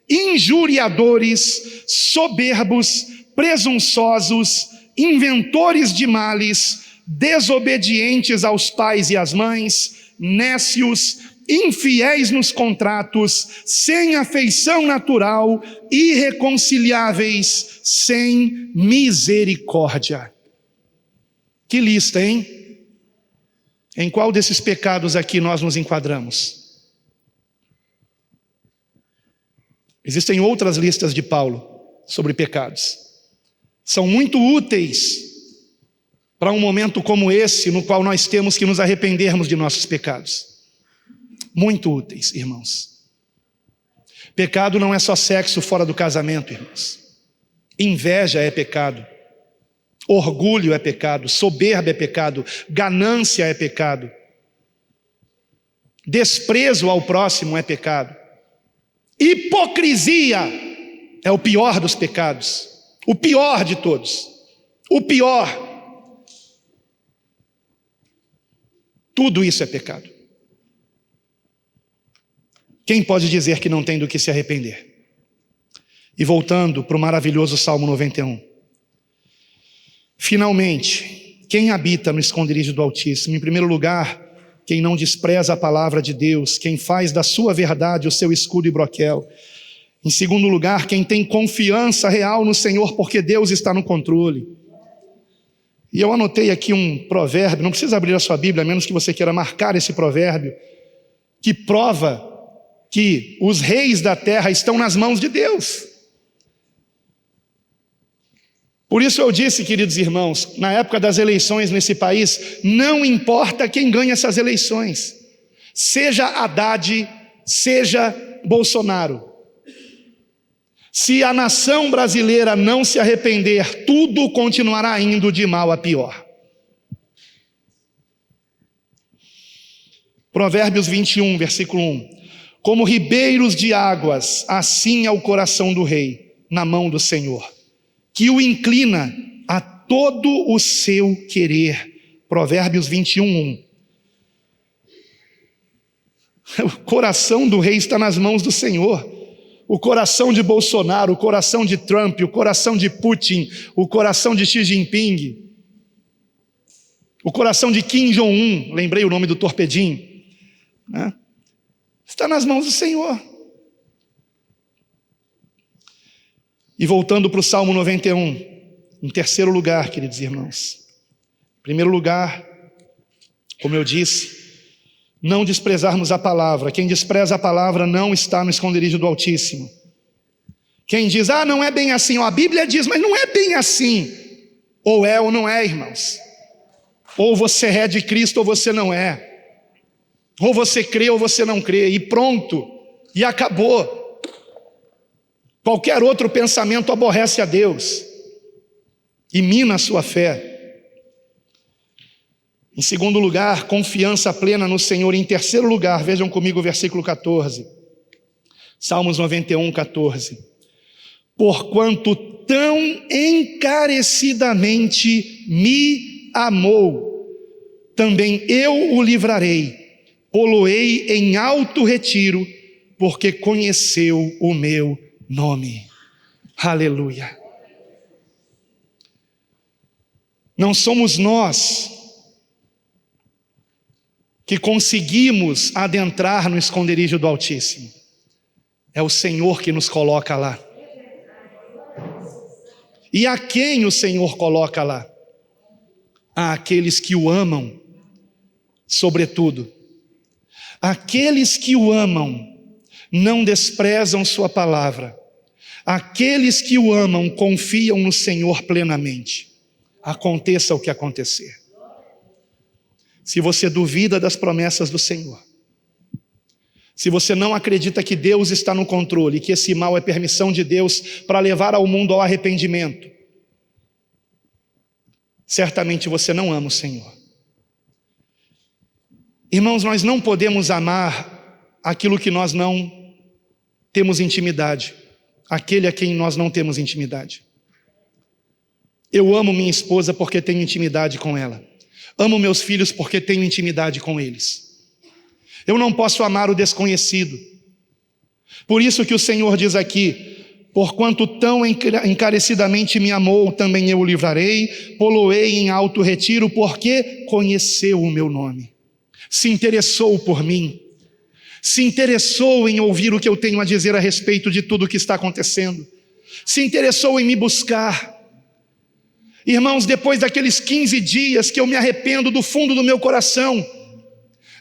injuriadores, soberbos, presunçosos, inventores de males, desobedientes aos pais e às mães, nécios, infiéis nos contratos, sem afeição natural, irreconciliáveis, sem misericórdia. Que lista, hein? Em qual desses pecados aqui nós nos enquadramos? Existem outras listas de Paulo sobre pecados. São muito úteis para um momento como esse, no qual nós temos que nos arrependermos de nossos pecados. Muito úteis, irmãos. Pecado não é só sexo fora do casamento, irmãos. Inveja é pecado. Orgulho é pecado. Soberba é pecado. Ganância é pecado. Desprezo ao próximo é pecado. Hipocrisia é o pior dos pecados. O pior de todos. O pior. Tudo isso é pecado. Quem pode dizer que não tem do que se arrepender? E voltando para o maravilhoso Salmo 91. Finalmente, quem habita no esconderijo do Altíssimo? Em primeiro lugar, quem não despreza a palavra de Deus, quem faz da sua verdade o seu escudo e broquel. Em segundo lugar, quem tem confiança real no Senhor, porque Deus está no controle. E eu anotei aqui um provérbio, não precisa abrir a sua Bíblia, a menos que você queira marcar esse provérbio, que prova que os reis da terra estão nas mãos de Deus. Por isso eu disse, queridos irmãos, na época das eleições nesse país, não importa quem ganha essas eleições, seja Haddad, seja Bolsonaro. Se a nação brasileira não se arrepender, tudo continuará indo de mal a pior. Provérbios 21, versículo 1. Como ribeiros de águas, assim é o coração do rei, na mão do Senhor, que o inclina a todo o seu querer. Provérbios 21, 1. O coração do rei está nas mãos do Senhor. O coração de Bolsonaro, o coração de Trump, o coração de Putin, o coração de Xi Jinping, o coração de Kim Jong-un, lembrei o nome do torpedinho, né? Está nas mãos do Senhor. E voltando para o Salmo 91, em terceiro lugar, queridos irmãos. Em primeiro lugar, como eu disse, não desprezarmos a palavra. Quem despreza a palavra não está no esconderijo do Altíssimo. Quem diz, não é bem assim, a Bíblia diz, mas não é bem assim. Ou é ou não é, irmãos. Ou você é de Cristo ou você não é. Ou você crê ou você não crê, e pronto, e acabou. Qualquer outro pensamento aborrece a Deus e mina a sua fé. Em segundo lugar, confiança plena no Senhor. Em terceiro lugar, vejam comigo o versículo 14. Salmos 91, 14. Porquanto tão encarecidamente me amou, também eu o livrarei, pô-lo-ei em alto retiro, porque conheceu o meu nome. Aleluia. Não somos nós que conseguimos adentrar no esconderijo do Altíssimo. É o Senhor que nos coloca lá. E a quem o Senhor coloca lá? Àqueles que o amam, sobretudo. Aqueles que o amam não desprezam sua palavra. Aqueles que o amam confiam no Senhor plenamente. Aconteça o que acontecer. Se você duvida das promessas do Senhor, se você não acredita que Deus está no controle, que esse mal é permissão de Deus para levar ao mundo ao arrependimento, certamente você não ama o Senhor. Irmãos, nós não podemos amar aquilo que nós não temos intimidade, aquele a quem nós não temos intimidade. Eu amo minha esposa porque tenho intimidade com ela. Amo meus filhos porque tenho intimidade com eles. Eu não posso amar o desconhecido. Por isso que o Senhor diz aqui, porquanto tão encarecidamente me amou, também eu o livrarei, pô-lo-ei em alto retiro, porque conheceu o meu nome. Se interessou por mim. Se interessou em ouvir o que eu tenho a dizer a respeito de tudo o que está acontecendo. Se interessou em me buscar. Irmãos, depois daqueles 15 dias que eu me arrependo do fundo do meu coração,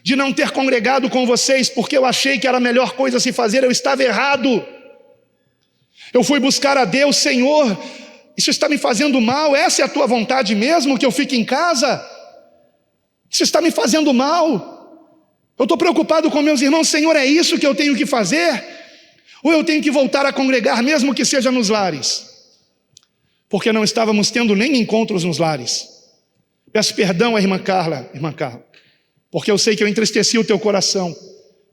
de não ter congregado com vocês, porque eu achei que era a melhor coisa a se fazer, eu estava errado. Eu fui buscar a Deus, Senhor, isso está me fazendo mal, essa é a tua vontade mesmo, que eu fique em casa? Isso está me fazendo mal. Eu estou preocupado com meus irmãos, Senhor, é isso que eu tenho que fazer? Ou eu tenho que voltar a congregar, mesmo que seja nos lares? Porque não estávamos tendo nem encontros nos lares. Peço perdão à irmã Carla, porque eu sei que eu entristeci o teu coração,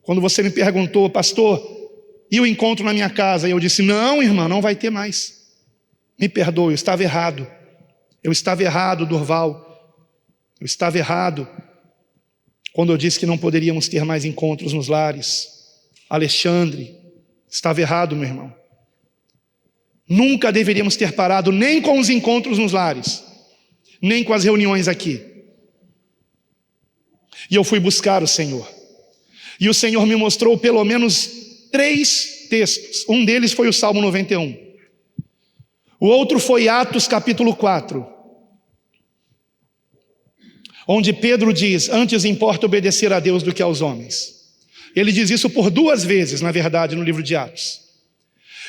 quando você me perguntou, pastor, e o encontro na minha casa? E eu disse, não, irmã, não vai ter mais. Me perdoe, eu estava errado. Eu estava errado, Durval. Eu estava errado quando eu disse que não poderíamos ter mais encontros nos lares. Alexandre, estava errado, meu irmão. Nunca deveríamos ter parado nem com os encontros nos lares, nem com as reuniões aqui. E eu fui buscar o Senhor. E o Senhor me mostrou pelo menos 3 textos. Um deles foi o Salmo 91. O outro foi Atos capítulo 4. Onde Pedro diz, antes importa obedecer a Deus do que aos homens. Ele diz isso por 2 vezes, na verdade, no livro de Atos.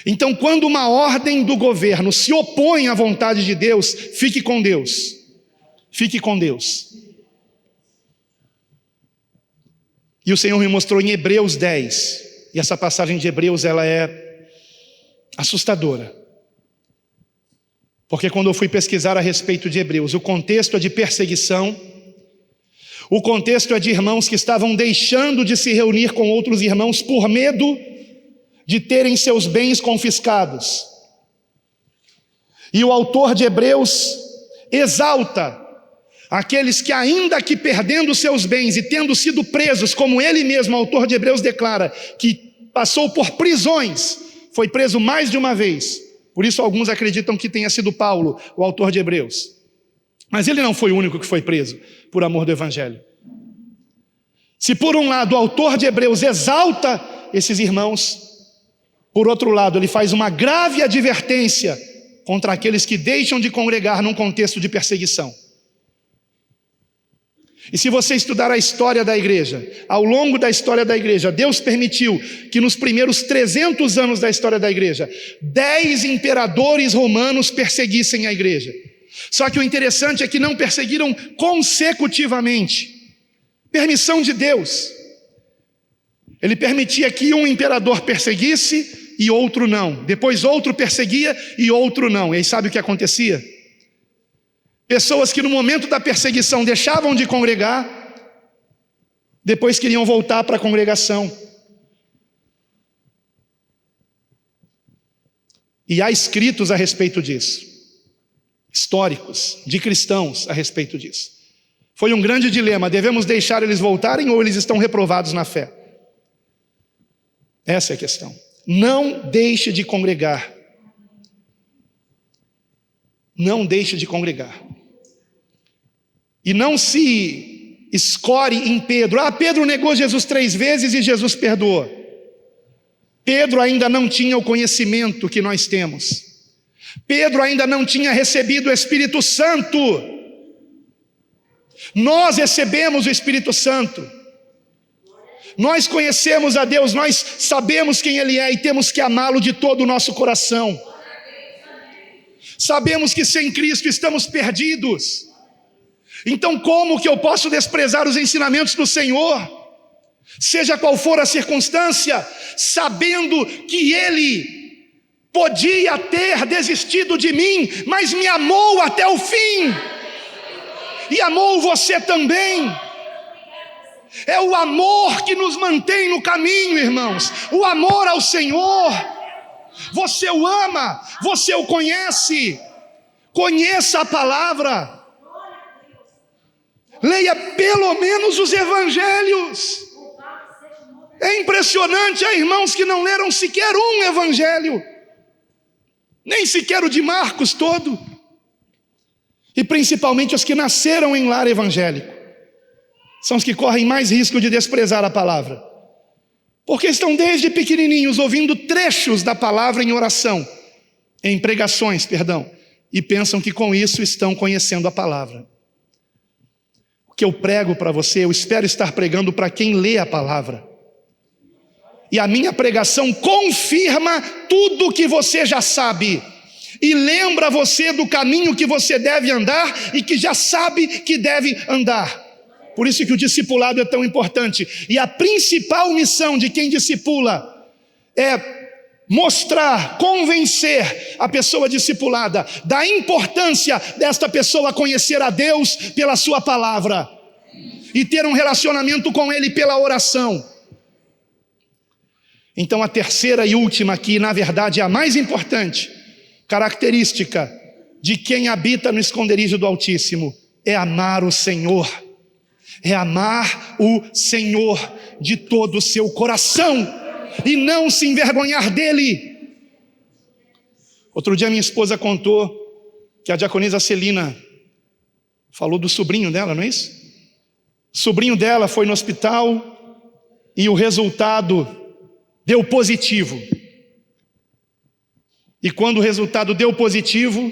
Então, quando uma ordem do governo se opõe à vontade de Deus, fique com Deus. Fique com Deus. E o Senhor me mostrou em Hebreus 10. E essa passagem de Hebreus, ela é assustadora. Porque quando eu fui pesquisar a respeito de Hebreus, o contexto é de perseguição. O contexto é de irmãos que estavam deixando de se reunir com outros irmãos por medo de terem seus bens confiscados. E o autor de Hebreus exalta aqueles que, ainda que perdendo seus bens e tendo sido presos, como ele mesmo, o autor de Hebreus, declara, que passou por prisões, foi preso mais de uma vez. Por isso alguns acreditam que tenha sido Paulo, o autor de Hebreus. Mas ele não foi o único que foi preso por amor do Evangelho. Se por um lado o autor de Hebreus exalta esses irmãos, por outro lado ele faz uma grave advertência contra aqueles que deixam de congregar num contexto de perseguição. E se você estudar a história da igreja, ao longo da história da igreja, Deus permitiu que nos primeiros 300 anos da história da igreja, 10 imperadores romanos perseguissem a igreja. Só que o interessante é que não perseguiram consecutivamente. Permissão de Deus. Ele permitia que um imperador perseguisse e outro não. Depois outro perseguia e outro não. E aí sabe o que acontecia? Pessoas que no momento da perseguição deixavam de congregar, depois queriam voltar para a congregação. E há escritos a respeito disso, históricos, de cristãos a respeito disso. Foi um grande dilema: devemos deixar eles voltarem ou eles estão reprovados na fé? Essa é a questão. Não deixe de congregar. Não deixe de congregar. E não se escore em Pedro. Pedro negou Jesus 3 vezes e Jesus perdoou. Pedro ainda não tinha o conhecimento que nós temos. Pedro ainda não tinha recebido o Espírito Santo. Nós recebemos o Espírito Santo. Nós conhecemos a Deus, nós sabemos quem Ele é e temos que amá-lo de todo o nosso coração. Sabemos que sem Cristo estamos perdidos. Então como que eu posso desprezar os ensinamentos do Senhor? Seja qual for a circunstância, sabendo que Ele podia ter desistido de mim, mas me amou até o fim. E amou você também. É o amor que nos mantém no caminho, irmãos. O amor ao Senhor. Você o ama, você o conhece. Conheça a palavra. Leia pelo menos os evangelhos. É impressionante, há irmãos que não leram sequer um evangelho, nem sequer o de Marcos todo. E principalmente os que nasceram em lar evangélico são os que correm mais risco de desprezar a palavra, porque estão desde pequenininhos ouvindo trechos da palavra em oração, em pregações, e pensam que com isso estão conhecendo a palavra. O que eu prego para você, eu espero estar pregando para quem lê a palavra. E a minha pregação confirma tudo que você já sabe e lembra você do caminho que você deve andar e que já sabe que deve andar. Por isso que o discipulado é tão importante. E a principal missão de quem discipula é mostrar, convencer a pessoa discipulada da importância desta pessoa conhecer a Deus pela sua palavra e ter um relacionamento com Ele pela oração. Então a terceira e última aqui, na verdade é a mais importante, característica de quem habita no esconderijo do Altíssimo, é amar o Senhor. É amar o Senhor de todo o seu coração e não se envergonhar dele. Outro dia minha esposa contou que a diaconisa Celina falou do sobrinho dela, não é isso? O sobrinho dela foi no hospital e o resultado deu positivo. E quando o resultado deu positivo,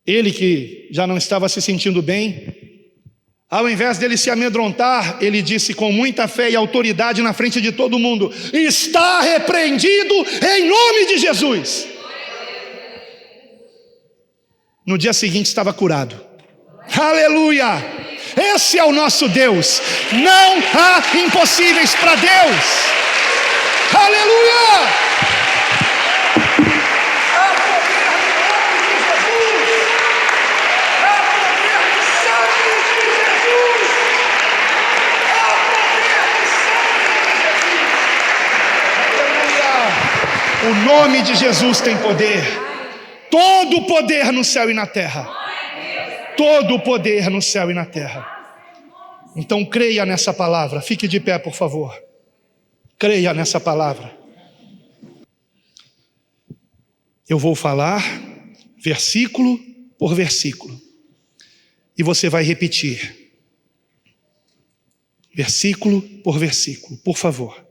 ele que já não estava se sentindo bem, ao invés dele se amedrontar, ele disse com muita fé e autoridade na frente de todo mundo: está repreendido em nome de Jesus. No dia seguinte estava curado. Aleluia! Esse é o nosso Deus. Não há impossíveis para Deus. Aleluia! O nome de Jesus tem poder. Todo o poder no céu e na terra. Todo o poder no céu e na terra. Então creia nessa palavra. Fique de pé, por favor. Creia nessa palavra. Eu vou falar versículo por versículo. E você vai repetir. Versículo por versículo, por favor.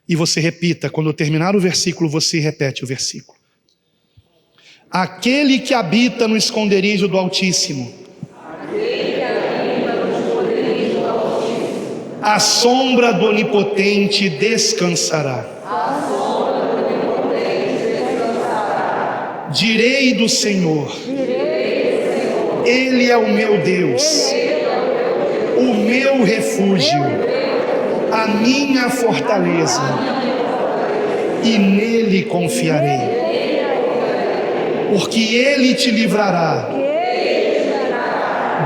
E você repita, quando eu terminar o versículo, você repete o versículo. Aquele que habita no esconderijo do Altíssimo A sombra do Onipotente descansará. Direi do Senhor, Ele é o meu Deus, o meu refúgio, a minha fortaleza, e nele confiarei. Porque Ele te livrará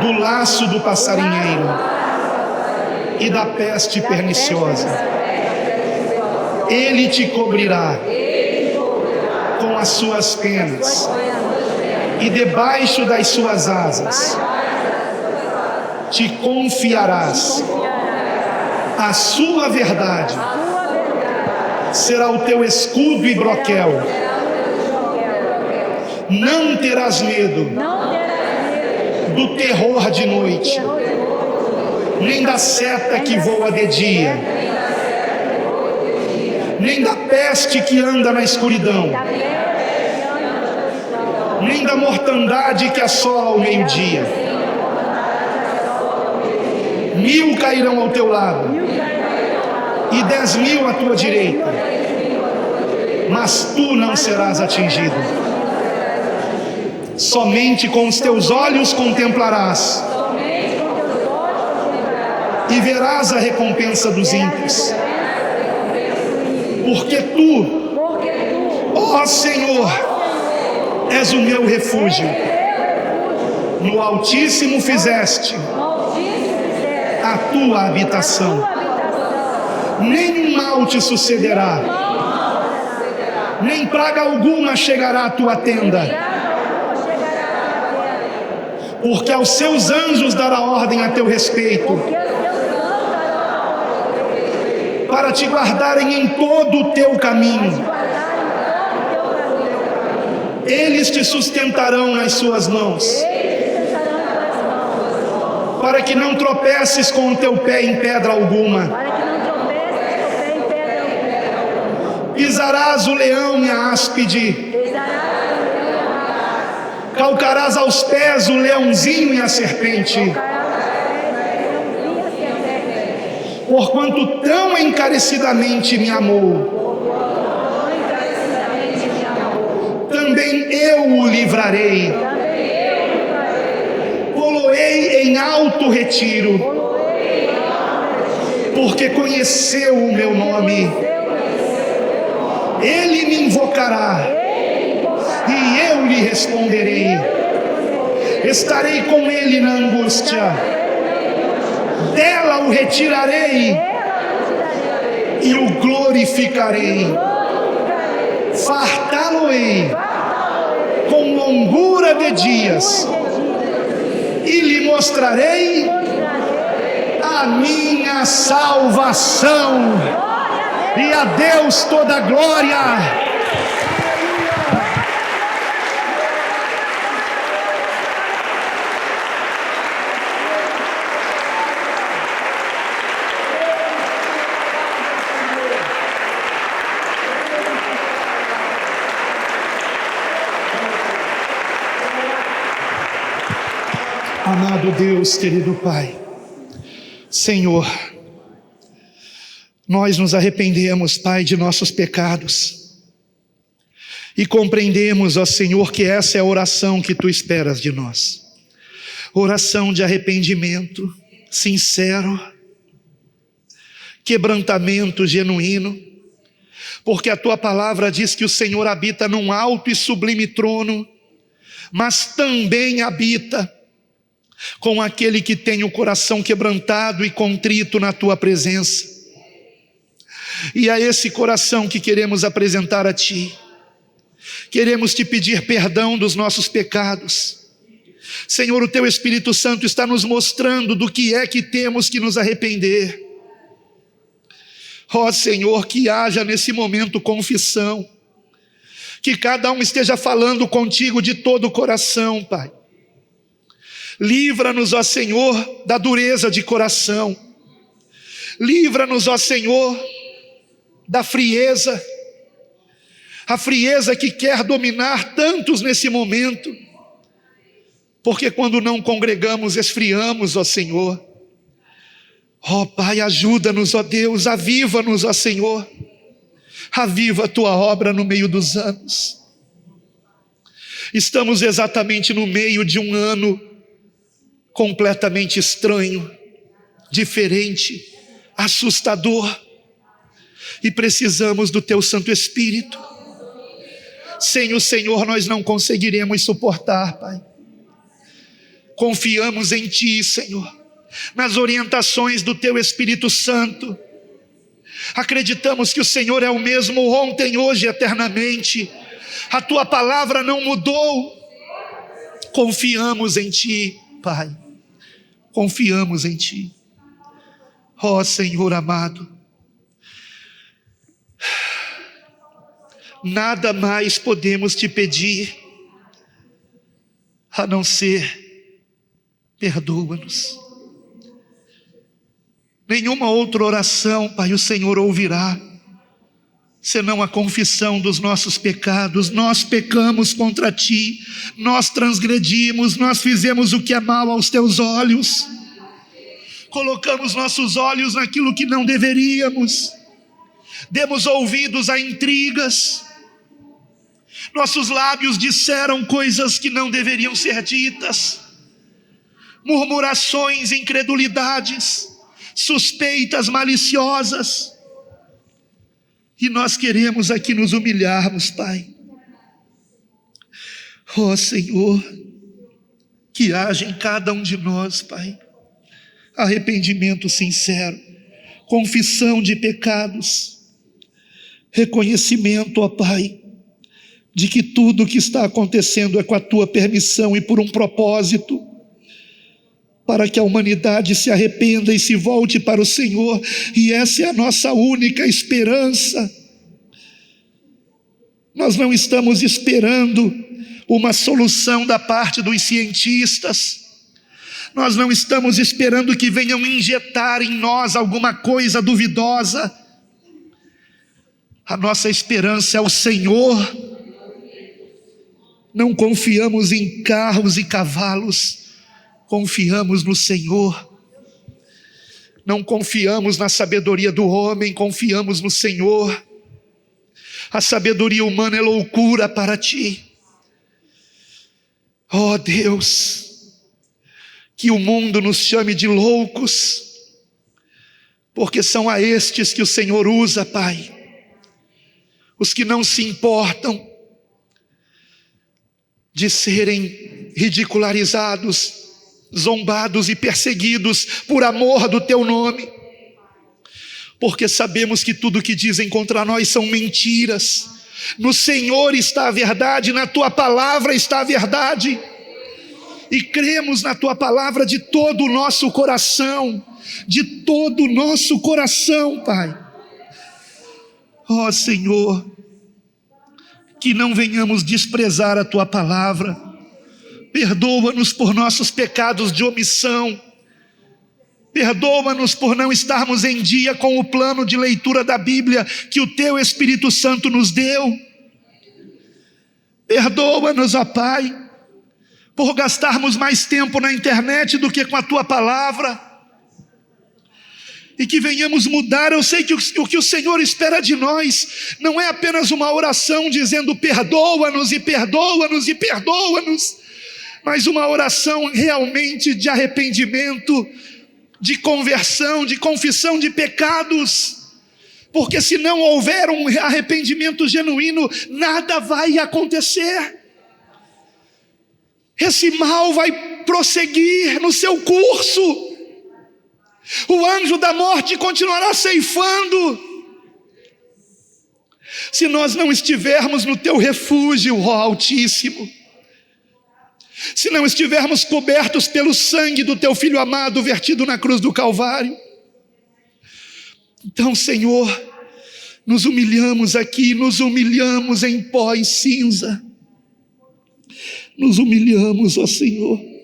do laço do passarinheiro e da peste perniciosa. Ele te cobrirá com as suas penas, e debaixo das suas asas te confiarás. A sua verdade será o teu escudo e broquel. Não terás medo do terror de noite, nem da seta que voa de dia, nem da peste que anda na escuridão, nem da mortandade que assola ao meio-dia. 1000 cairão ao teu lado e 10.000 à tua direita, mas tu não serás atingido. Somente com os teus olhos contemplarás e verás a recompensa dos ímpios. Porque tu, ó Senhor, és o meu refúgio. No Altíssimo fizeste a tua habitação. Nenhum mal te sucederá, nem praga alguma chegará à tua tenda. Porque aos seus anjos dará ordem a teu respeito, para te guardarem em todo o teu caminho. Eles te sustentarão nas suas mãos, para que não tropeces com o teu pé em pedra alguma. Pisarás o leão e a áspide, calcarás aos pés o leãozinho e a serpente. Porquanto tão encarecidamente me amou, também eu o livrarei. Poloei em alto retiro, porque conheceu o meu nome. Ele me invocará e eu lhe responderei. Estarei com ele na angústia, dela o retirarei e o glorificarei. Fartá-lo-ei com longura de dias e lhe mostrarei a minha salvação. E a Deus toda a glória. Amado Deus, querido Pai, Senhor, nós nos arrependemos, Pai, de nossos pecados e compreendemos, ó Senhor, que essa é a oração que Tu esperas de nós. Oração de arrependimento sincero, quebrantamento genuíno, porque a Tua palavra diz que o Senhor habita num alto e sublime trono, mas também habita com aquele que tem o coração quebrantado e contrito na Tua presença. E a esse coração que queremos apresentar a Ti, queremos Te pedir perdão dos nossos pecados. Senhor, o Teu Espírito Santo está nos mostrando do que é que temos que nos arrepender. Ó Senhor, que haja nesse momento confissão, que cada um esteja falando contigo de todo o coração, Pai. Livra-nos, ó Senhor, da dureza de coração. Livra-nos, ó Senhor, da frieza, a frieza que quer dominar tantos nesse momento, porque quando não congregamos, esfriamos, ó Senhor. Ó Pai, ajuda-nos, ó Deus, aviva-nos, ó Senhor. Aviva a tua obra no meio dos anos. Estamos exatamente no meio de um ano completamente estranho, diferente, assustador. E precisamos do teu Santo Espírito. Sem o Senhor nós não conseguiremos suportar, Pai. Confiamos em Ti, Senhor, nas orientações do Teu Espírito Santo. Acreditamos que o Senhor é o mesmo ontem, hoje e eternamente. A Tua palavra não mudou. Confiamos em Ti, Pai. Confiamos em Ti. Ó Senhor amado, nada mais podemos Te pedir a não ser perdoa-nos. Nenhuma outra oração, Pai, o Senhor ouvirá, senão a confissão dos nossos pecados. Nós pecamos contra Ti, nós transgredimos, nós fizemos o que é mal aos Teus olhos, colocamos nossos olhos naquilo que não deveríamos, demos ouvidos a intrigas, nossos lábios disseram coisas que não deveriam ser ditas, murmurações, incredulidades, suspeitas maliciosas. E nós queremos aqui nos humilharmos, Pai. Ó Senhor, que haja em cada um de nós, Pai, arrependimento sincero, confissão de pecados, reconhecimento, ó Pai, de que tudo o que está acontecendo é com a Tua permissão e por um propósito, para que a humanidade se arrependa e se volte para o Senhor. E essa é a nossa única esperança. Nós não estamos esperando uma solução da parte dos cientistas. Nós não estamos esperando que venham injetar em nós alguma coisa duvidosa. A nossa esperança é o Senhor. Não confiamos em carros e cavalos, confiamos no Senhor. Não confiamos na sabedoria do homem, confiamos no Senhor. A sabedoria humana é loucura para Ti. Ó Deus, que o mundo nos chame de loucos, porque são a estes que o Senhor usa, Pai. Os que não se importam de serem ridicularizados, zombados e perseguidos por amor do Teu nome, porque sabemos que tudo que dizem contra nós são mentiras. No Senhor está a verdade, na Tua palavra está a verdade, e cremos na Tua palavra de todo o nosso coração, Pai. Ó Senhor, que não venhamos desprezar a Tua palavra. Perdoa-nos por nossos pecados de omissão. Perdoa-nos por não estarmos em dia com o plano de leitura da Bíblia que o Teu Espírito Santo nos deu. Perdoa-nos, ó Pai, por gastarmos mais tempo na internet do que com a Tua palavra. E que venhamos mudar. Eu sei que o que o Senhor espera de nós não é apenas uma oração dizendo perdoa-nos e perdoa-nos e perdoa-nos, mas uma oração realmente de arrependimento, de conversão, de confissão de pecados. Porque se não houver um arrependimento genuíno, nada vai acontecer. Esse mal vai prosseguir no seu curso. O anjo da morte continuará ceifando. Se nós não estivermos no Teu refúgio, ó Altíssimo, se não estivermos cobertos pelo sangue do Teu Filho amado vertido na cruz do Calvário, então, Senhor, nos humilhamos aqui, nos humilhamos em pó e cinza, nos humilhamos, ó Senhor.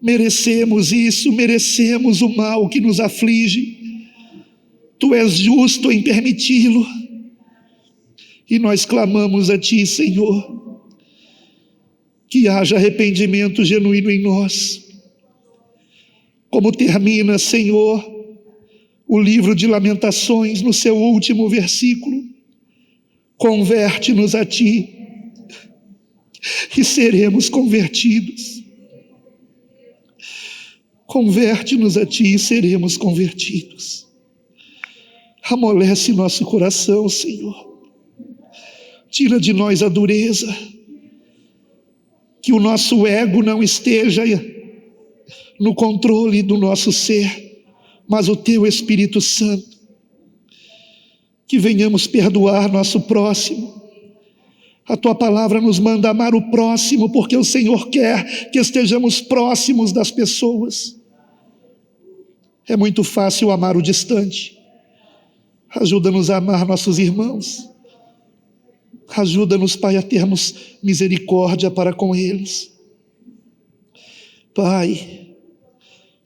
Merecemos isso, merecemos o mal que nos aflige. Tu és justo em permiti-lo. E nós clamamos a Ti, Senhor, que haja arrependimento genuíno em nós. como termina, Senhor, o livro de Lamentações no seu último versículo: converte-nos a Ti e seremos convertidos. Converte-nos a Ti e seremos convertidos. Amolece nosso coração, Senhor. Tira de nós a dureza. Que o nosso ego não esteja no controle do nosso ser, mas o Teu Espírito Santo. Que venhamos perdoar nosso próximo. A Tua palavra nos manda amar o próximo, porque o Senhor quer que estejamos próximos das pessoas. É muito fácil amar o distante. Ajuda-nos a amar nossos irmãos. Ajuda-nos, Pai, a termos misericórdia para com eles. Pai,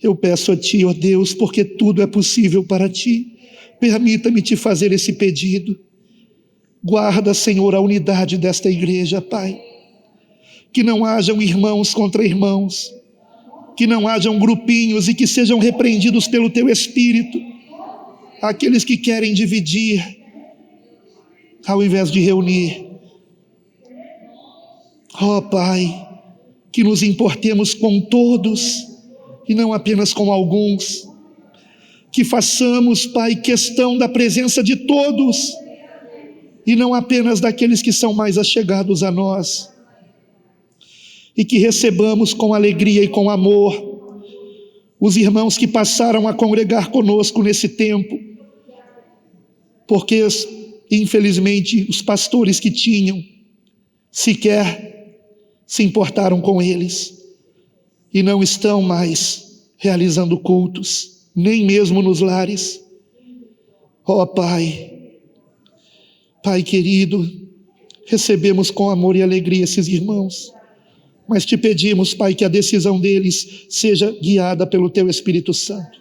eu peço a Ti, ó Deus, porque tudo é possível para Ti. Permita-me Te fazer esse pedido. Guarda, Senhor, a unidade desta igreja, Pai. Que não hajam irmãos contra irmãos. Que não hajam grupinhos e que sejam repreendidos pelo Teu Espírito. Aqueles que querem dividir, ao invés de reunir. Ó Pai, que nos importemos com todos e não apenas com alguns. Que façamos, Pai, questão da presença de todos e não apenas daqueles que são mais achegados a nós. E que recebamos com alegria e com amor os irmãos que passaram a congregar conosco nesse tempo, porque infelizmente os pastores que tinham sequer se importaram com eles e não estão mais realizando cultos, nem mesmo nos lares. Ó Pai, Pai querido, recebemos com amor e alegria esses irmãos, mas Te pedimos, Pai, que a decisão deles seja guiada pelo Teu Espírito Santo.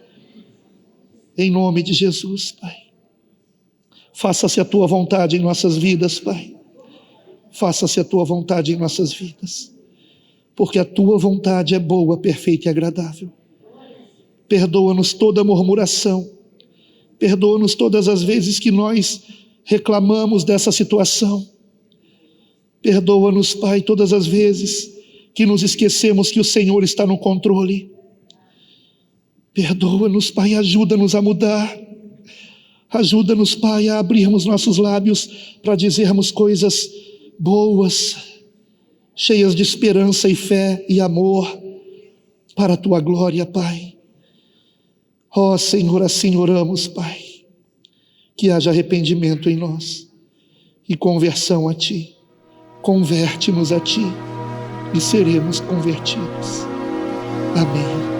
Em nome de Jesus, Pai. Faça-se a Tua vontade em nossas vidas, Pai. Faça-se a Tua vontade em nossas vidas. Porque a Tua vontade é boa, perfeita e agradável. Perdoa-nos toda murmuração. Perdoa-nos todas as vezes que nós reclamamos dessa situação. Perdoa-nos, Pai, todas as vezes que nos esquecemos que o Senhor está no controle. Perdoa-nos, Pai, ajuda-nos a mudar. Ajuda-nos, Pai, a abrirmos nossos lábios para dizermos coisas boas, cheias de esperança e fé e amor para a Tua glória, Pai. Ó Senhor, assim oramos, Pai, que haja arrependimento em nós e conversão a Ti. Converte-nos a Ti e seremos convertidos. Amém.